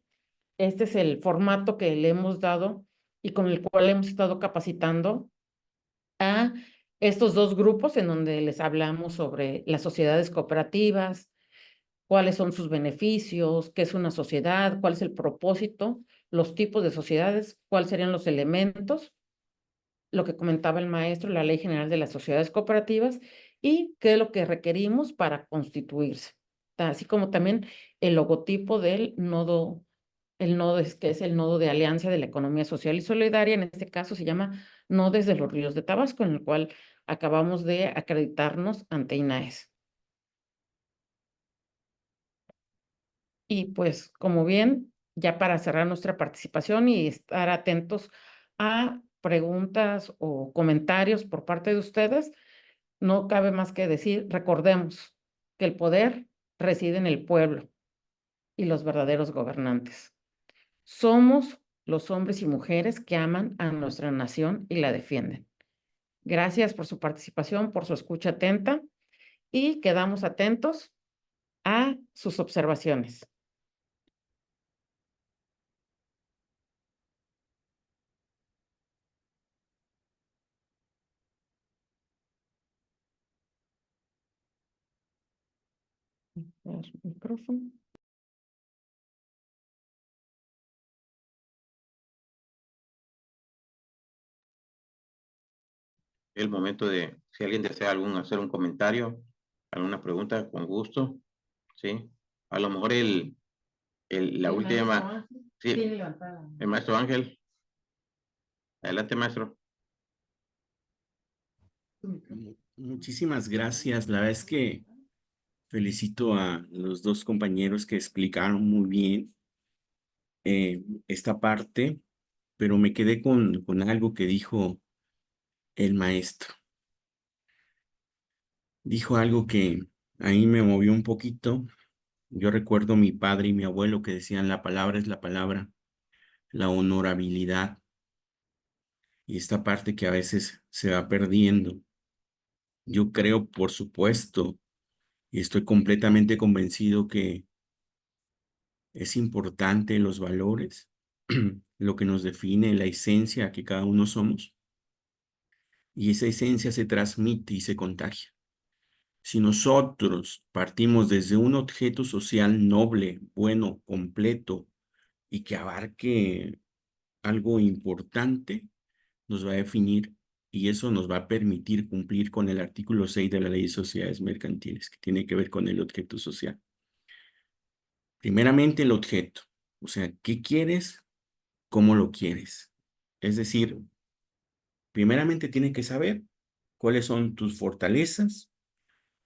Este es el formato que le hemos dado y con el cual hemos estado capacitando a estos 2 grupos en donde les hablamos sobre las sociedades cooperativas, cuáles son sus beneficios, qué es una sociedad, cuál es el propósito, los tipos de sociedades, cuáles serían los elementos, lo que comentaba el maestro, la Ley General de las Sociedades Cooperativas y qué es lo que requerimos para constituirse, así como también el logotipo del nodo. El nodo que es el nodo de alianza de la economía social y solidaria, en este caso se llama Nodes de los Ríos de Tabasco, en el cual acabamos de acreditarnos ante INAES. Y pues, como bien, ya para cerrar nuestra participación y estar atentos a preguntas o comentarios por parte de ustedes, no cabe más que decir, recordemos que el poder reside en el pueblo y los verdaderos gobernantes. Somos los hombres y mujeres que aman a nuestra nación y la defienden. Gracias por su participación, por su escucha atenta y quedamos atentos a sus observaciones. Micrófono. El momento de, si alguien desea hacer un comentario, alguna pregunta, con gusto, ¿sí? A lo mejor la última, sí, el maestro Ángel. Adelante, maestro. Muchísimas gracias. La verdad es que felicito a los 2 compañeros que explicaron muy bien esta parte, pero me quedé con algo que dijo el maestro. Dijo algo que a mí me movió un poquito. Yo recuerdo a mi padre y mi abuelo que decían la palabra es la palabra, la honorabilidad. y esta parte que a veces se va perdiendo. Yo creo, por supuesto, y estoy completamente convencido que es importante los valores, lo que nos define, la esencia que cada uno somos, y esa esencia se transmite y se contagia. Si nosotros partimos desde un objeto social noble, bueno, completo y que abarque algo importante, nos va a definir y eso nos va a permitir cumplir con el artículo 6 de la Ley de Sociedades Mercantiles, que tiene que ver con el objeto social. Primeramente, el objeto. O sea, ¿qué quieres? ¿Cómo lo quieres? Es decir, primeramente tienes que saber cuáles son tus fortalezas,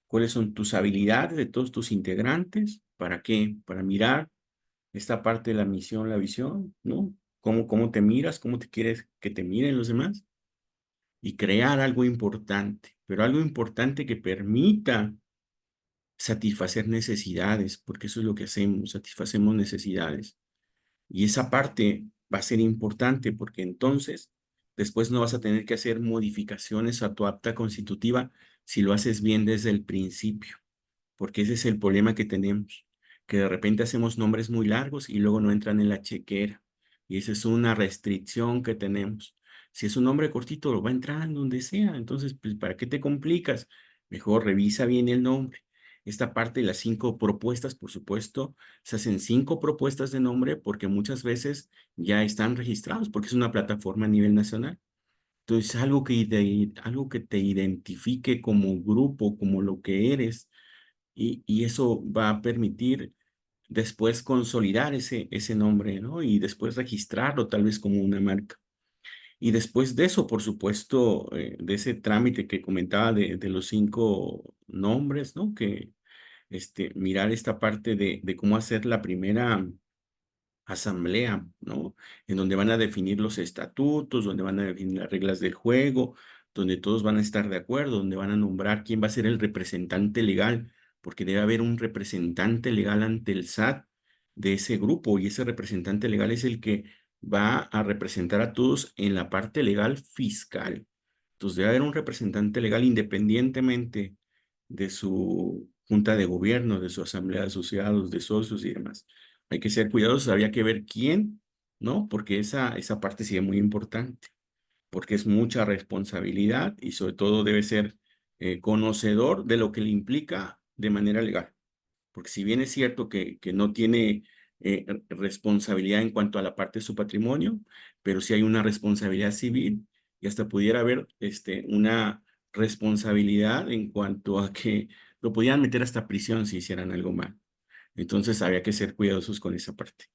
cuáles son tus habilidades de todos tus integrantes. ¿Para qué? Para mirar esta parte de la misión, la visión, ¿no? ¿Cómo te miras? ¿Cómo te quieres que te miren los demás? Y crear algo importante, pero algo importante que permita satisfacer necesidades, porque eso es lo que hacemos, satisfacemos necesidades. Y esa parte va a ser importante porque entonces después no vas a tener que hacer modificaciones a tu acta constitutiva si lo haces bien desde el principio, porque ese es el problema que tenemos, que de repente hacemos nombres muy largos y luego no entran en la chequera. Y esa es una restricción que tenemos. Si es un nombre cortito, lo va a entrar en donde sea. Entonces, pues, ¿para qué te complicas? Mejor revisa bien el nombre. Esta parte de las 5 propuestas, por supuesto, se hacen 5 propuestas de nombre porque muchas veces ya están registrados, porque es una plataforma a nivel nacional. Entonces, algo que te identifique como grupo, como lo que eres, y eso va a permitir después consolidar ese nombre, ¿no? Y después registrarlo tal vez como una marca. Y después de eso, por supuesto, de ese trámite que comentaba de los 5 nombres, ¿no? Que mirar esta parte de cómo hacer la primera asamblea, ¿no? En donde van a definir los estatutos, donde van a definir las reglas del juego, donde todos van a estar de acuerdo, donde van a nombrar quién va a ser el representante legal, porque debe haber un representante legal ante el SAT de ese grupo y ese representante legal es el que va a representar a todos en la parte legal fiscal. Entonces debe haber un representante legal independientemente de su junta de gobierno, de su asamblea de asociados, de socios y demás. Hay que ser cuidadosos, había que ver quién, ¿no? Porque esa parte sí es muy importante, porque es mucha responsabilidad y sobre todo debe ser conocedor de lo que le implica de manera legal. Porque si bien es cierto que no tiene responsabilidad en cuanto a la parte de su patrimonio, pero sí hay una responsabilidad civil y hasta pudiera haber una responsabilidad en cuanto a que lo podían meter hasta prisión si hicieran algo mal. Entonces había que ser cuidadosos con esa parte.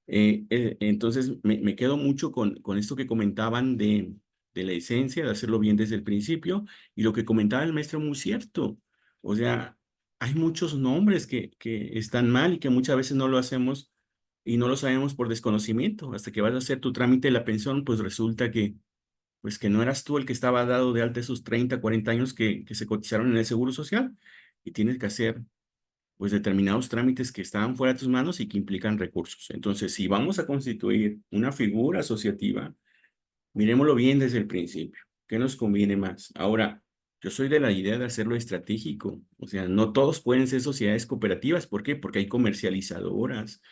Entonces me quedo mucho con esto que comentaban de la esencia, de hacerlo bien desde el principio, y lo que comentaba el maestro muy cierto. O sea, hay muchos nombres que están mal y que muchas veces no lo hacemos y no lo sabemos por desconocimiento. Hasta que vas a hacer tu trámite de la pensión, pues resulta pues que no eras tú el que estaba dado de alta esos 30, 40 años que se cotizaron en el Seguro Social y tienes que hacer pues determinados trámites que estaban fuera de tus manos y que implican recursos. Entonces, si vamos a constituir una figura asociativa, miremoslo bien desde el principio. ¿Qué nos conviene más? Ahora, yo soy de la idea de hacerlo estratégico. O sea, no todos pueden ser sociedades cooperativas. ¿Por qué? Porque hay comercializadoras,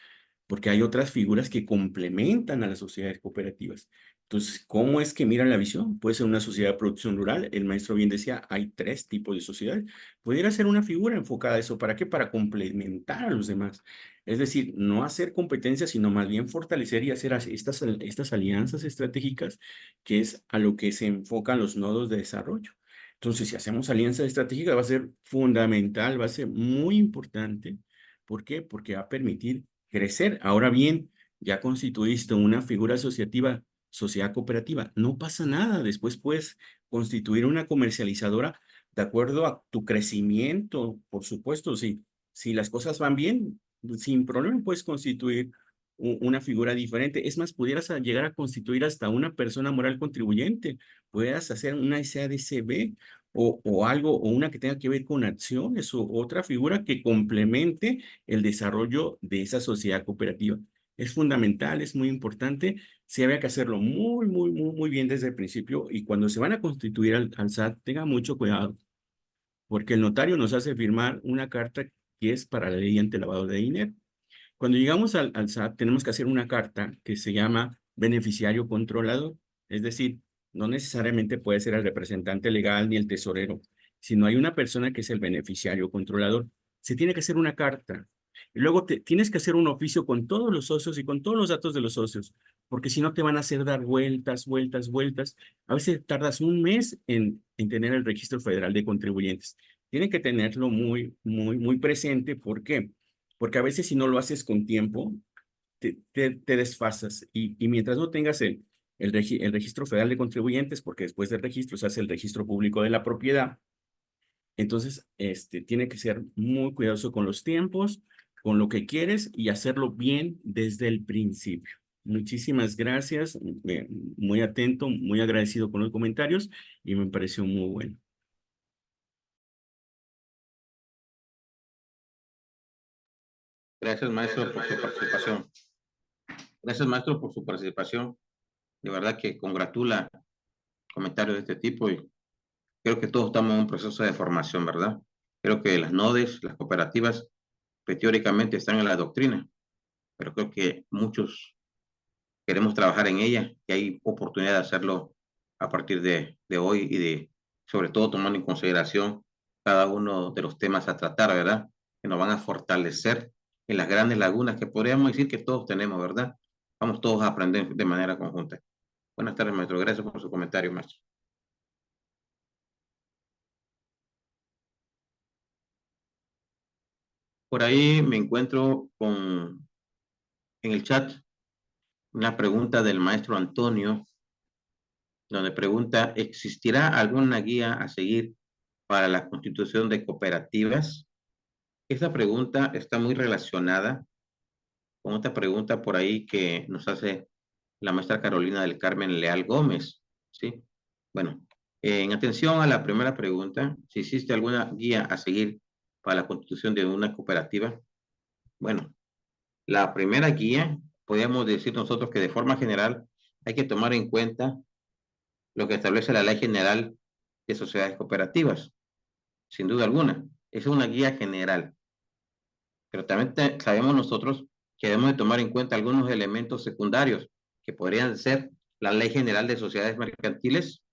porque hay otras figuras que complementan a las sociedades cooperativas. Entonces, ¿cómo es que miran la visión? Puede ser una sociedad de producción rural. El maestro bien decía, hay 3 tipos de sociedades. Pudiera ser una figura enfocada a eso. ¿Para qué? Para complementar a los demás. Es decir, no hacer competencia, sino más bien fortalecer y hacer estas alianzas estratégicas, que es a lo que se enfocan los nodos de desarrollo. Entonces, si hacemos alianzas estratégicas, va a ser fundamental, va a ser muy importante. ¿Por qué? Porque va a permitir crecer. Ahora bien, ya constituiste una figura asociativa, sociedad cooperativa, no pasa nada. Después puedes constituir una comercializadora de acuerdo a tu crecimiento, por supuesto. Si las cosas van bien, sin problema puedes constituir una figura diferente. Es más, pudieras llegar a constituir hasta una persona moral contribuyente. Pudieras hacer una SADCB o algo, o una que tenga que ver con acciones o otra figura que complemente el desarrollo de esa sociedad cooperativa. Es fundamental, es muy importante, sí había que hacerlo muy bien desde el principio y cuando se van a constituir al SAT, tengan mucho cuidado, porque el notario nos hace firmar una carta que es para la ley antilavado de dinero. Cuando llegamos al SAT, tenemos que hacer una carta que se llama beneficiario controlador, es decir, no necesariamente puede ser el representante legal ni el tesorero, sino hay una persona que es el beneficiario controlador. Se tiene que hacer una carta. Y luego tienes que hacer un oficio con todos los socios y con todos los datos de los socios, porque si no te van a hacer dar vueltas. A veces tardas un mes en tener el registro federal de contribuyentes. Tienen que tenerlo muy presente. ¿Por qué? Porque a veces si no lo haces con tiempo, te desfasas y mientras no tengas el registro federal de contribuyentes, porque después del registro se hace el registro público de la propiedad, entonces tiene que ser muy cuidadoso con los tiempos, con lo que quieres y hacerlo bien desde el principio. Muchísimas gracias, muy atento, muy agradecido con los comentarios y me pareció muy bueno. Gracias, maestro, por su participación. Gracias, maestro, por su participación. De verdad que congratula comentarios de este tipo y creo que todos estamos en un proceso de formación, ¿verdad? Creo que las NODES, las cooperativas, pues, teóricamente están en la doctrina, pero creo que muchos queremos trabajar en ella y hay oportunidad de hacerlo a partir de hoy y sobre todo tomando en consideración cada uno de los temas a tratar, ¿verdad? Que nos van a fortalecer en las grandes lagunas que podríamos decir que todos tenemos, ¿verdad? Vamos todos a aprender de manera conjunta. Buenas tardes, maestro. Gracias por su comentario, maestro. Por ahí me encuentro en el chat una pregunta del maestro Antonio, donde pregunta, ¿existirá alguna guía a seguir para la constitución de cooperativas? Esa pregunta está muy relacionada con otra pregunta por ahí que nos hace la maestra Carolina del Carmen Leal Gómez, ¿sí? Bueno, en atención a la primera pregunta, si existe alguna guía a seguir para la constitución de una cooperativa, bueno, la primera guía, podríamos decir nosotros que de forma general hay que tomar en cuenta lo que establece la Ley General de Sociedades Cooperativas, sin duda alguna. Es una guía general, pero también sabemos nosotros que debemos de tomar en cuenta algunos elementos secundarios que podrían ser la Ley General de Sociedades Mercantiles,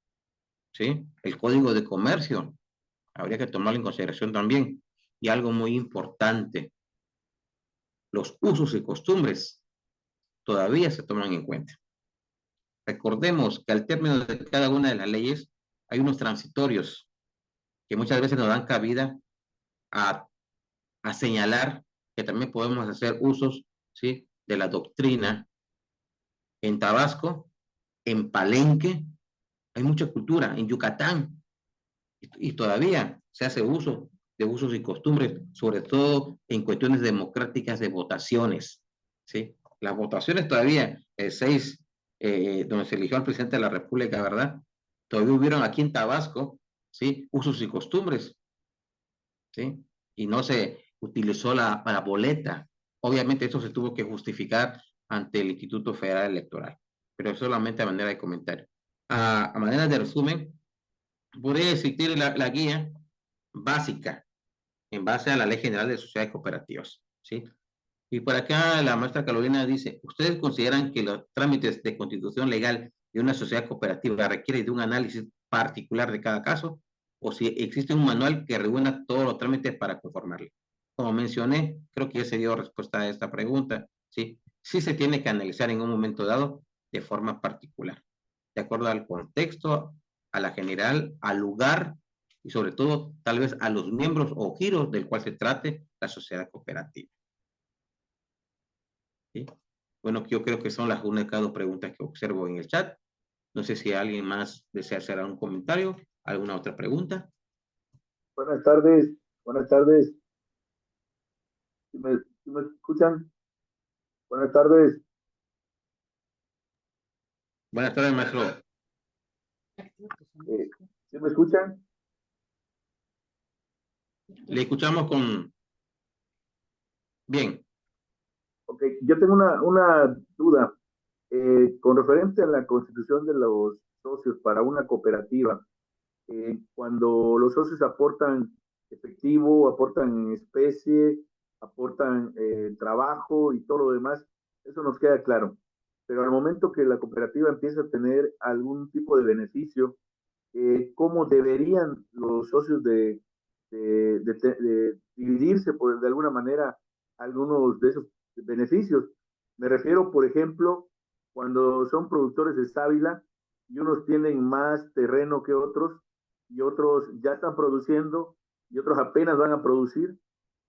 ¿sí? El Código de Comercio, habría que tomarlo en consideración también. Y algo muy importante, los usos y costumbres todavía se toman en cuenta. Recordemos que al término de cada una de las leyes hay unos transitorios que muchas veces nos dan cabida a señalar que también podemos hacer usos, ¿sí?, de la doctrina. En Tabasco, en Palenque, hay mucha cultura, en Yucatán, y todavía se hace uso de usos y costumbres, sobre todo en cuestiones democráticas de votaciones, ¿sí? Las votaciones todavía, el 6, donde se eligió al presidente de la República, ¿verdad? Todavía hubieron aquí en Tabasco, ¿sí?, usos y costumbres, ¿sí? Y no se utilizó la boleta. Obviamente eso se tuvo que justificar ante el Instituto Federal Electoral, pero solamente a manera de comentario. A manera de resumen, podría existir la guía básica en base a la Ley General de Sociedades Cooperativas, ¿sí? Y por acá la maestra Carolina dice, ¿ustedes consideran que los trámites de constitución legal de una sociedad cooperativa requieren de un análisis particular de cada caso? ¿O si existe un manual que reúna todos los trámites para conformarlo? Como mencioné, creo que ya se dio respuesta a esta pregunta, ¿sí? Sí se tiene que analizar en un momento dado de forma particular, de acuerdo al contexto, a la general, al lugar y sobre todo tal vez a los miembros o giros del cual se trate la sociedad cooperativa. ¿Sí? Bueno, yo creo que son las únicas dos preguntas que observo en el chat. No sé si alguien más desea hacer algún comentario, alguna otra pregunta. Buenas tardes, buenas tardes. ¿Sí me escuchan? Buenas tardes. Buenas tardes, maestro. ¿Sí me escuchan? Le escuchamos con... Bien. Ok, yo tengo una duda. con referente a la constitución de los socios para una cooperativa, cuando los socios aportan efectivo, aportan en especie, aportan trabajo y todo lo demás, eso nos queda claro. Pero al momento que la cooperativa empieza a tener algún tipo de beneficio, ¿cómo deberían los socios de dividirse por, de alguna manera, algunos de esos beneficios? Me refiero, por ejemplo, cuando son productores de sábila y unos tienen más terreno que otros y otros ya están produciendo y otros apenas van a producir,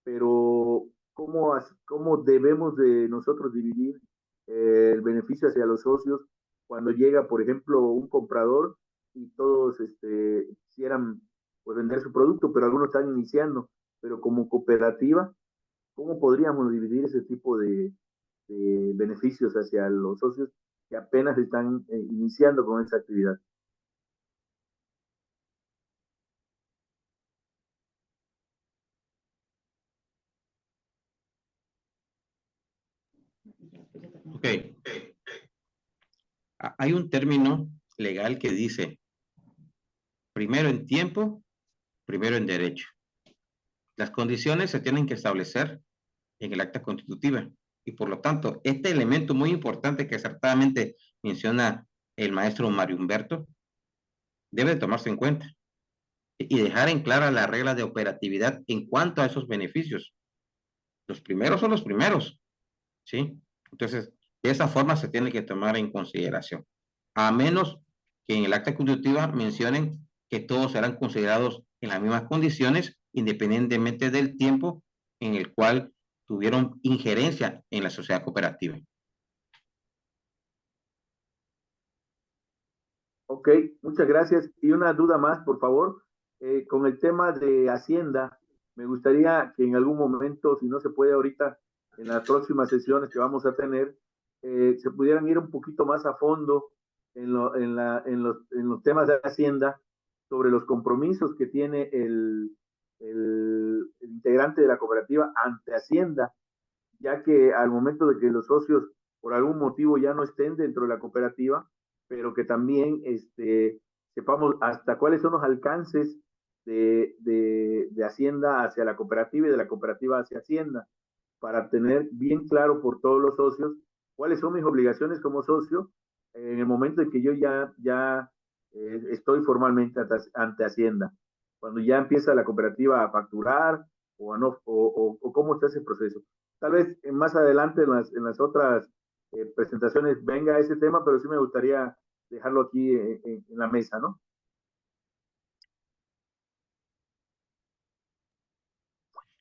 pero ¿cómo debemos de nosotros dividir el beneficio hacia los socios cuando llega, por ejemplo, un comprador y todos quisieran pues, vender su producto, pero algunos están iniciando, pero como cooperativa, ¿cómo podríamos dividir ese tipo de beneficios hacia los socios que apenas están iniciando con esa actividad? Ok. Hay un término legal que dice primero en tiempo, primero en derecho. Las condiciones se tienen que establecer en el acta constitutiva y por lo tanto este elemento muy importante que acertadamente menciona el maestro Mario Humberto debe tomarse en cuenta y dejar en clara la regla de operatividad en cuanto a esos beneficios. Los primeros son los primeros, ¿sí? Entonces, de esa forma se tiene que tomar en consideración, a menos que en el acta constitutiva mencionen que todos serán considerados en las mismas condiciones, independientemente del tiempo en el cual tuvieron injerencia en la sociedad cooperativa. Ok, muchas gracias. Y una duda más, por favor. Con el tema de Hacienda, me gustaría que en algún momento, si no se puede ahorita, en las próximas sesiones que vamos a tener, se pudieran ir un poquito más a fondo en los temas de Hacienda sobre los compromisos que tiene el integrante de la cooperativa ante Hacienda, ya que al momento de que los socios por algún motivo ya no estén dentro de la cooperativa, pero que también sepamos hasta cuáles son los alcances de Hacienda hacia la cooperativa y de la cooperativa hacia Hacienda, para tener bien claro por todos los socios cuáles son mis obligaciones como socio en el momento en que yo ya estoy formalmente ante Hacienda, cuando ya empieza la cooperativa a facturar o, a no, o cómo está ese proceso. Tal vez más adelante en las otras presentaciones venga ese tema, pero sí me gustaría dejarlo aquí en la mesa, ¿no?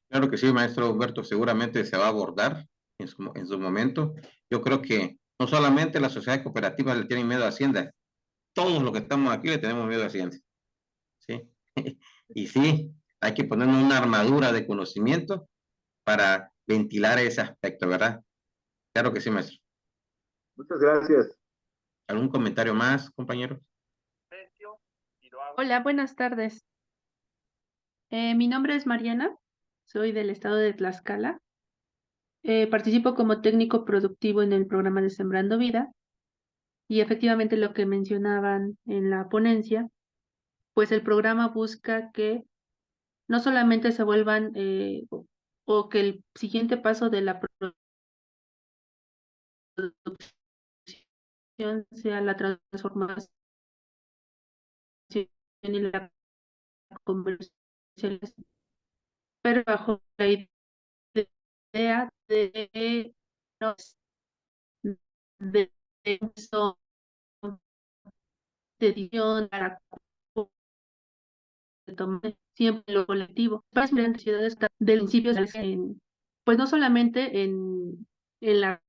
Claro que sí, maestro Humberto, seguramente se va a abordar en su momento. Yo creo que no solamente las sociedades cooperativas le tienen miedo a Hacienda, todos los que estamos aquí le tenemos miedo a Hacienda, ¿sí? Y sí, hay que ponernos una armadura de conocimiento para ventilar ese aspecto, ¿verdad? Claro que sí, maestro. Muchas gracias. ¿Algún comentario más, compañeros? Hola, buenas tardes. Mi nombre es Mariana, soy del estado de Tlaxcala. Participo como técnico productivo en el programa de Sembrando Vida y efectivamente lo que mencionaban en la ponencia, pues el programa busca que no solamente se vuelvan o que el siguiente paso de la producción sea la transformación y la comercialización, pero bajo la idea de de uso de edición para tomar siempre lo colectivo. Para las ciudades del principio, pues no solamente en la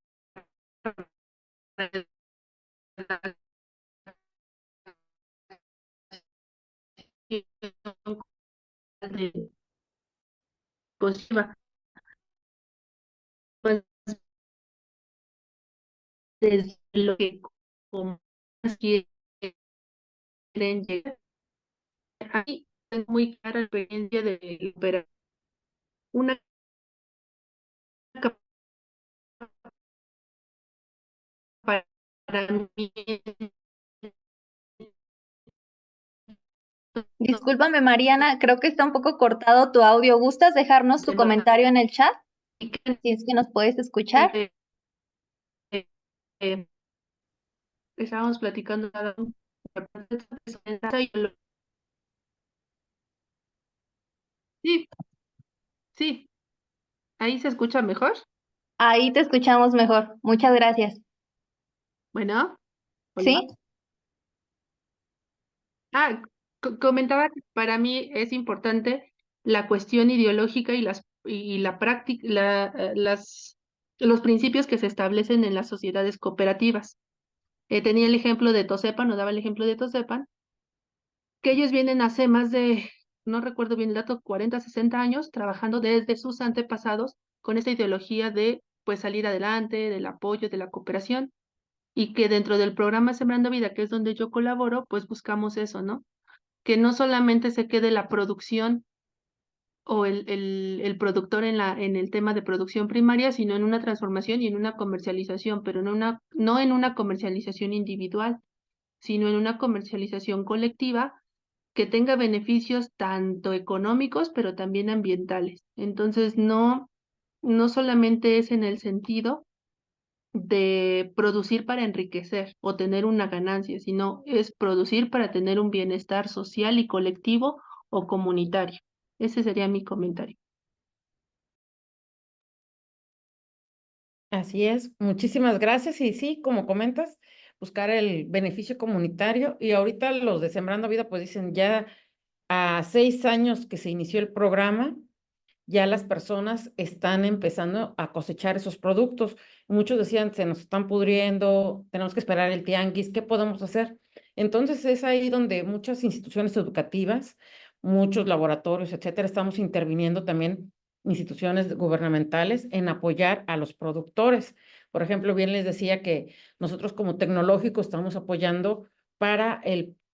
positiva, pues desde lo que como quieren llegar. Aquí es muy clara la experiencia de operar una capacidad mí Discúlpame, Mariana, creo que está un poco cortado tu audio. ¿Gustas dejarnos tu comentario en el chat? Si es que nos puedes escuchar. eh, estábamos platicando sí, sí, ahí se escucha mejor. Ahí te escuchamos mejor. Muchas gracias. Bueno, ¿Sí? hola. Ah, comentaba que para mí es importante la cuestión ideológica y la práctica, los principios que se establecen en las sociedades cooperativas. Tenía el ejemplo de Tosepan, o daba el ejemplo de Tosepan, que ellos vienen hace más de, no recuerdo bien el dato, 40, 60 años, trabajando desde sus antepasados con esta ideología de pues salir adelante, del apoyo, de la cooperación, y que dentro del programa Sembrando Vida, que es donde yo colaboro, pues buscamos eso, ¿no? Que no solamente se quede la producción o el productor en el tema de producción primaria, sino en una transformación y en una comercialización, pero no en una comercialización individual, sino en una comercialización colectiva que tenga beneficios tanto económicos, pero también ambientales. Entonces, no solamente es en el sentido de producir para enriquecer o tener una ganancia, sino es producir para tener un bienestar social y colectivo o comunitario. Ese sería mi comentario. Así es, muchísimas gracias. Y sí, como comentas, buscar el beneficio comunitario. Y ahorita los de Sembrando Vida, pues dicen ya a 6 años que se inició el programa, ya las personas están empezando a cosechar esos productos. Muchos decían, se nos están pudriendo, tenemos que esperar el tianguis, ¿qué podemos hacer? Entonces es ahí donde muchas instituciones educativas, muchos laboratorios, etcétera, estamos interviniendo también instituciones gubernamentales en apoyar a los productores. Por ejemplo, bien les decía que nosotros como tecnológico estamos apoyando para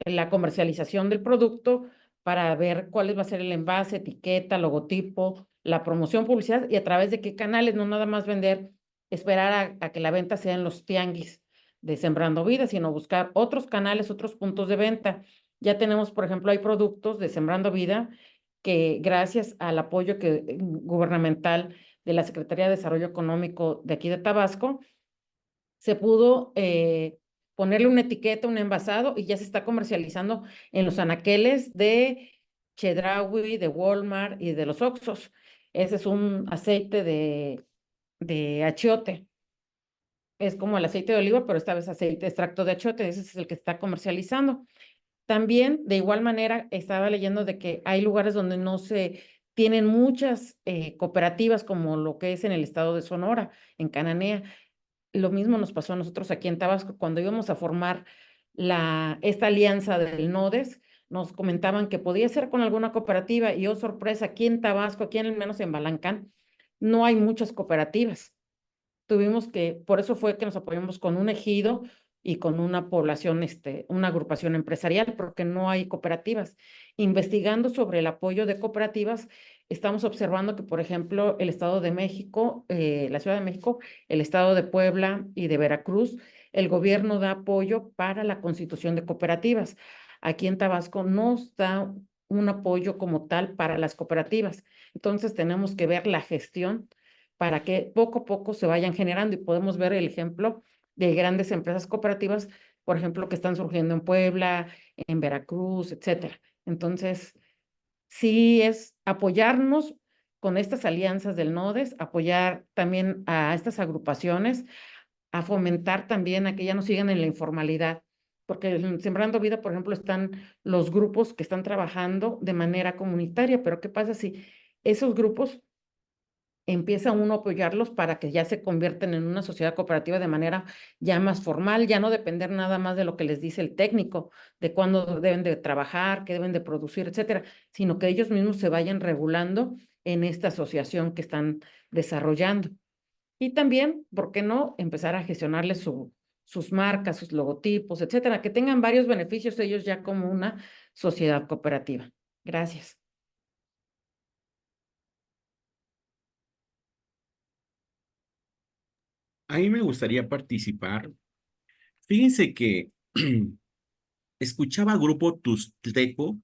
la comercialización del producto, para ver cuál va a ser el envase, etiqueta, logotipo, la promoción, publicidad y a través de qué canales, no nada más vender, esperar a que la venta sea en los tianguis de Sembrando Vida, sino buscar otros canales, otros puntos de venta. Ya tenemos, por ejemplo, hay productos de Sembrando Vida que gracias al apoyo gubernamental de la Secretaría de Desarrollo Económico de aquí de Tabasco, se pudo ponerle una etiqueta, un envasado y ya se está comercializando en los anaqueles de Chedraui, de Walmart y de los Oxxos. Ese es un aceite de achiote. Es como el aceite de oliva, pero esta vez aceite extracto de achiote. Ese es el que está comercializando. También, de igual manera, estaba leyendo de que hay lugares donde no se tienen muchas cooperativas como lo que es en el estado de Sonora, en Cananea. Lo mismo nos pasó a nosotros aquí en Tabasco cuando íbamos a formar esta alianza del NODES. Nos comentaban que podía ser con alguna cooperativa y, oh sorpresa, aquí en Tabasco, aquí al menos en Balancán, no hay muchas cooperativas. Por eso fue que nos apoyamos con un ejido y con una población, una agrupación empresarial, porque no hay cooperativas. Investigando sobre el apoyo de cooperativas, estamos observando que, por ejemplo, el Estado de México, la Ciudad de México, el Estado de Puebla y de Veracruz, el gobierno da apoyo para la constitución de cooperativas. Aquí en Tabasco no está un apoyo como tal para las cooperativas. Entonces tenemos que ver la gestión para que poco a poco se vayan generando y podemos ver el ejemplo de grandes empresas cooperativas, por ejemplo, que están surgiendo en Puebla, en Veracruz, etcétera. Entonces, sí es apoyarnos con estas alianzas del NODES, apoyar también a estas agrupaciones, a fomentar también a que ya no sigan en la informalidad, porque en Sembrando Vida, por ejemplo, están los grupos que están trabajando de manera comunitaria, pero ¿qué pasa si esos grupos empieza uno a apoyarlos para que ya se convierten en una sociedad cooperativa de manera ya más formal, ya no depender nada más de lo que les dice el técnico, de cuándo deben de trabajar, qué deben de producir, etcétera, sino que ellos mismos se vayan regulando en esta asociación que están desarrollando. Y también, ¿por qué no?, empezar a gestionarles sus marcas, sus logotipos, etcétera, que tengan varios beneficios ellos ya como una sociedad cooperativa. Gracias. A mí me gustaría participar Fíjense que escuchaba Grupo Tuzteco,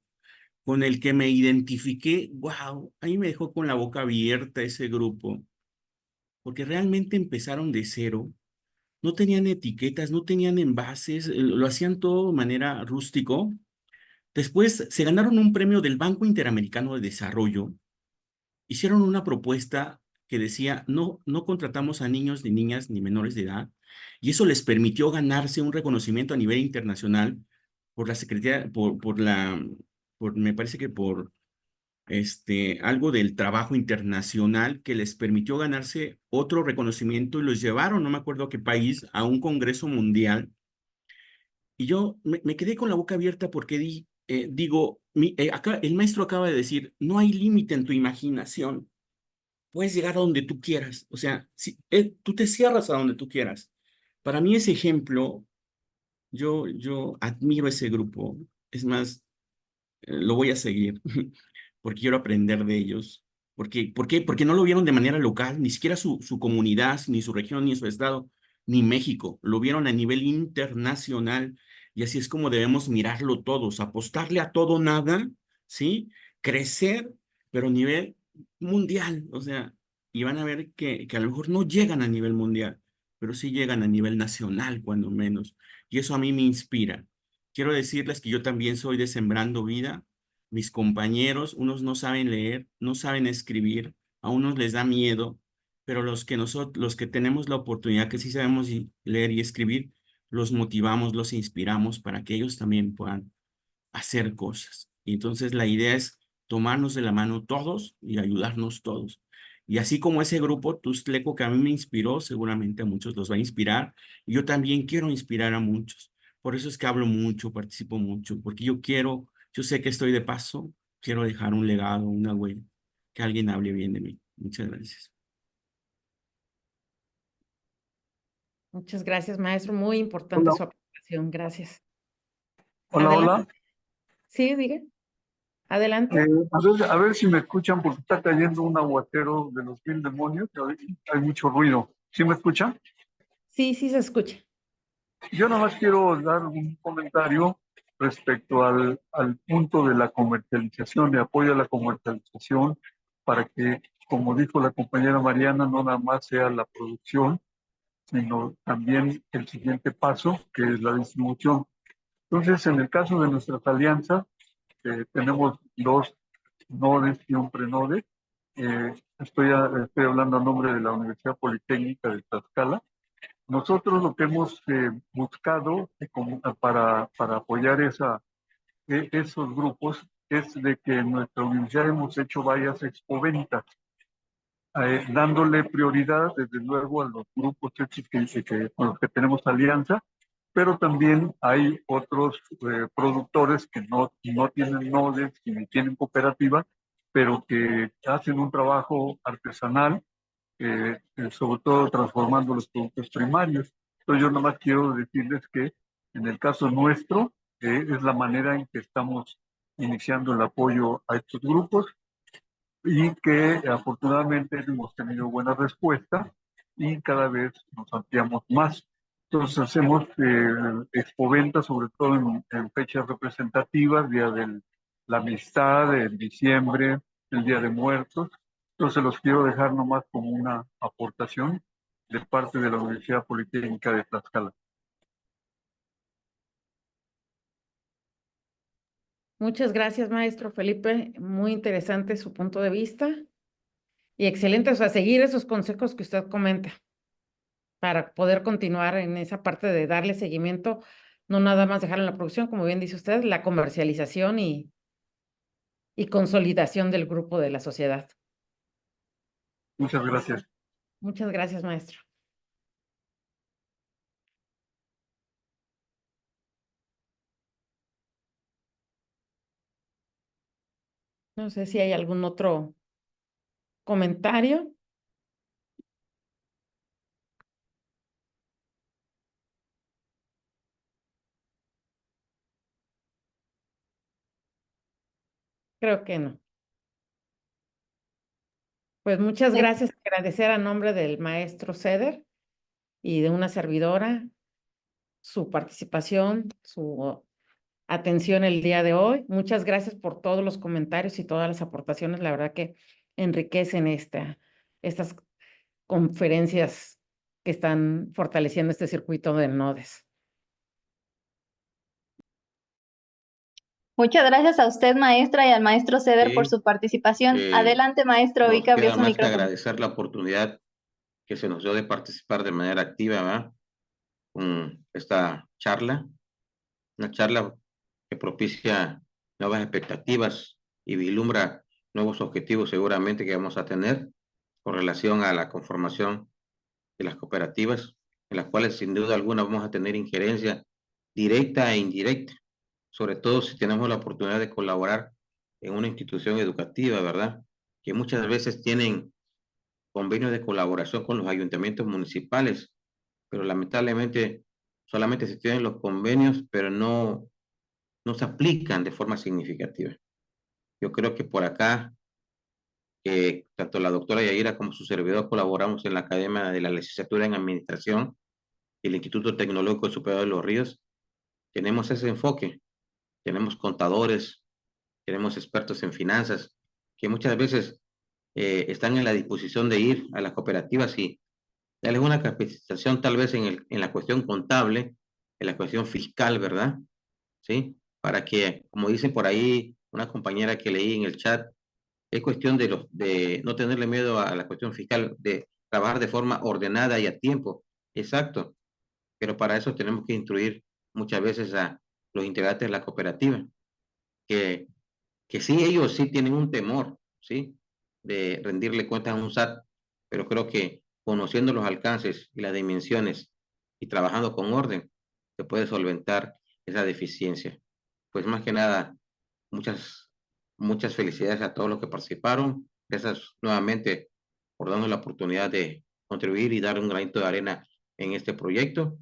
con el que me identifiqué. Wow, ahí me dejó con la boca abierta ese grupo, porque realmente empezaron de cero. No tenían etiquetas, no tenían envases, lo hacían todo de manera rústico. Después se ganaron un premio del Banco Interamericano de Desarrollo. Hicieron una propuesta que decía, no, no contratamos a niños, ni niñas, ni menores de edad, y eso les permitió ganarse un reconocimiento a nivel internacional por la Secretaría, me parece que por algo del trabajo internacional que les permitió ganarse otro reconocimiento y los llevaron, no me acuerdo a qué país, a un congreso mundial. Y yo me quedé con la boca abierta porque digo, acá, el maestro acaba de decir, no hay límite en tu imaginación, puedes llegar a donde tú quieras, o sea, si, tú te cierras a donde tú quieras. Para mí ese ejemplo, yo admiro ese grupo, es más, lo voy a seguir porque quiero aprender de ellos. ¿Por qué? Porque no lo vieron de manera local, ni siquiera su comunidad, ni su región, ni su estado, ni México. Lo vieron a nivel internacional y así es como debemos mirarlo todos, apostarle a todo nada, ¿sí? Crecer, pero a nivel mundial, o sea, y van a ver que a lo mejor no llegan a nivel mundial, pero sí llegan a nivel nacional, cuando menos. Y eso a mí me inspira. Quiero decirles que yo también soy de Sembrando Vida. Mis compañeros, unos no saben leer, no saben escribir, a unos les da miedo, pero los que tenemos la oportunidad, que sí sabemos leer y escribir, los motivamos, los inspiramos para que ellos también puedan hacer cosas. Y entonces la idea es tomarnos de la mano todos y ayudarnos todos. Y así como ese grupo Tuzleco que a mí me inspiró, seguramente a muchos los va a inspirar. Y yo también quiero inspirar a muchos. Por eso es que hablo mucho, participo mucho, porque yo sé que estoy de paso, quiero dejar un legado, una huella, que alguien hable bien de mí. Muchas gracias. Muchas gracias, maestro. Muy importante Hola, su aportación. Gracias. hola, Adelante. hola. Sí, diga. Adelante. A ver si me escuchan porque está cayendo un aguacero de los mil demonios. Hay mucho ruido. ¿Sí me escuchan? Sí, sí se escucha. Yo nada más quiero dar un comentario respecto al punto de la comercialización, de apoyo a la comercialización, para que, como dijo la compañera Mariana, no nada más sea la producción, sino también el siguiente paso, que es la distribución. Entonces, en el caso de nuestras alianzas, tenemos dos nodes y un prenode. Estoy hablando a nombre de la Universidad Politécnica de Tlaxcala. Nosotros lo que hemos buscado para apoyar esos grupos es de que en nuestra universidad hemos hecho varias expoventas, dándole prioridad desde luego a los grupos con los que tenemos alianza, pero también hay otros productores que no tienen nodes y ni tienen cooperativa, pero que hacen un trabajo artesanal, sobre todo transformando los productos primarios. Entonces yo nomás quiero decirles que en el caso nuestro, es la manera en que estamos iniciando el apoyo a estos grupos y que afortunadamente hemos tenido buena respuesta y cada vez nos ampliamos más. Entonces hacemos expoventas, sobre todo en fechas representativas, Día de la Amistad, en diciembre, el Día de Muertos. Entonces los quiero dejar nomás como una aportación de parte de la Universidad Politécnica de Tlaxcala. Muchas gracias, maestro Felipe. Muy interesante su punto de vista y excelente, o sea, seguir esos consejos que usted comenta para poder continuar en esa parte de darle seguimiento, no nada más dejar en la producción, como bien dice usted, la comercialización y consolidación del grupo de la sociedad. Muchas gracias. Muchas gracias, maestro. No sé si hay algún otro comentario. Creo que no. Pues muchas gracias. Agradecer a nombre del maestro Ceder y de una servidora su participación, su atención el día de hoy. Muchas gracias por todos los comentarios y todas las aportaciones. La verdad que enriquecen estas conferencias que están fortaleciendo este circuito de nodes. Muchas gracias a usted, maestra, y al maestro Ceder por Sí, su participación. eh, Adelante, maestro, vi nos que abrió queda su más que micrófono. agradecer la oportunidad que se nos dio de participar de manera activa, ¿verdad? Con esta charla, una charla que propicia nuevas expectativas y vislumbra nuevos objetivos seguramente que vamos a tener con relación a la conformación de las cooperativas, en las cuales sin duda alguna vamos a tener injerencia directa e indirecta, sobre todo si tenemos la oportunidad de colaborar en una institución educativa, ¿verdad? Que muchas veces tienen convenios de colaboración con los ayuntamientos municipales, pero lamentablemente solamente se tienen los convenios, pero no se aplican de forma significativa. Yo creo que por acá, tanto la doctora Yaira como su servidor colaboramos en la Academia de la Licenciatura en Administración y el Instituto Tecnológico Superior de los Ríos. Tenemos ese enfoque, tenemos contadores, tenemos expertos en finanzas, que muchas veces están en la disposición de ir a las cooperativas y darles una capacitación tal vez en la cuestión contable, en la cuestión fiscal, ¿verdad? ¿Sí? Para que, como dicen por ahí, una compañera que leí en el chat, es cuestión de no tenerle miedo a la cuestión fiscal, de trabajar de forma ordenada y a tiempo. Exacto. Pero para eso tenemos que instruir muchas veces a los integrantes de la cooperativa, que, que sí, ellos sí tienen un temor, ¿sí? De rendirle cuentas a un SAT, pero creo que conociendo los alcances y las dimensiones y trabajando con orden, se puede solventar esa deficiencia. Pues más que nada, muchas felicidades a todos los que participaron. Gracias nuevamente por darnos la oportunidad de contribuir y dar un granito de arena en este proyecto.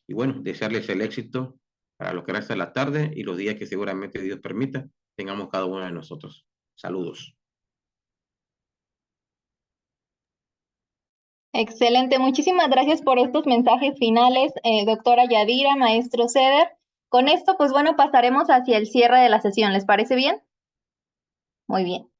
Y bueno, desearles el éxito para lo que resta de la tarde y los días que seguramente Dios permita tengamos cada uno de nosotros. Saludos. Excelente, muchísimas gracias por estos mensajes finales, doctora Yadira, maestro Ceder. Con esto, pues bueno, pasaremos hacia el cierre de la sesión. ¿Les parece bien? Muy bien.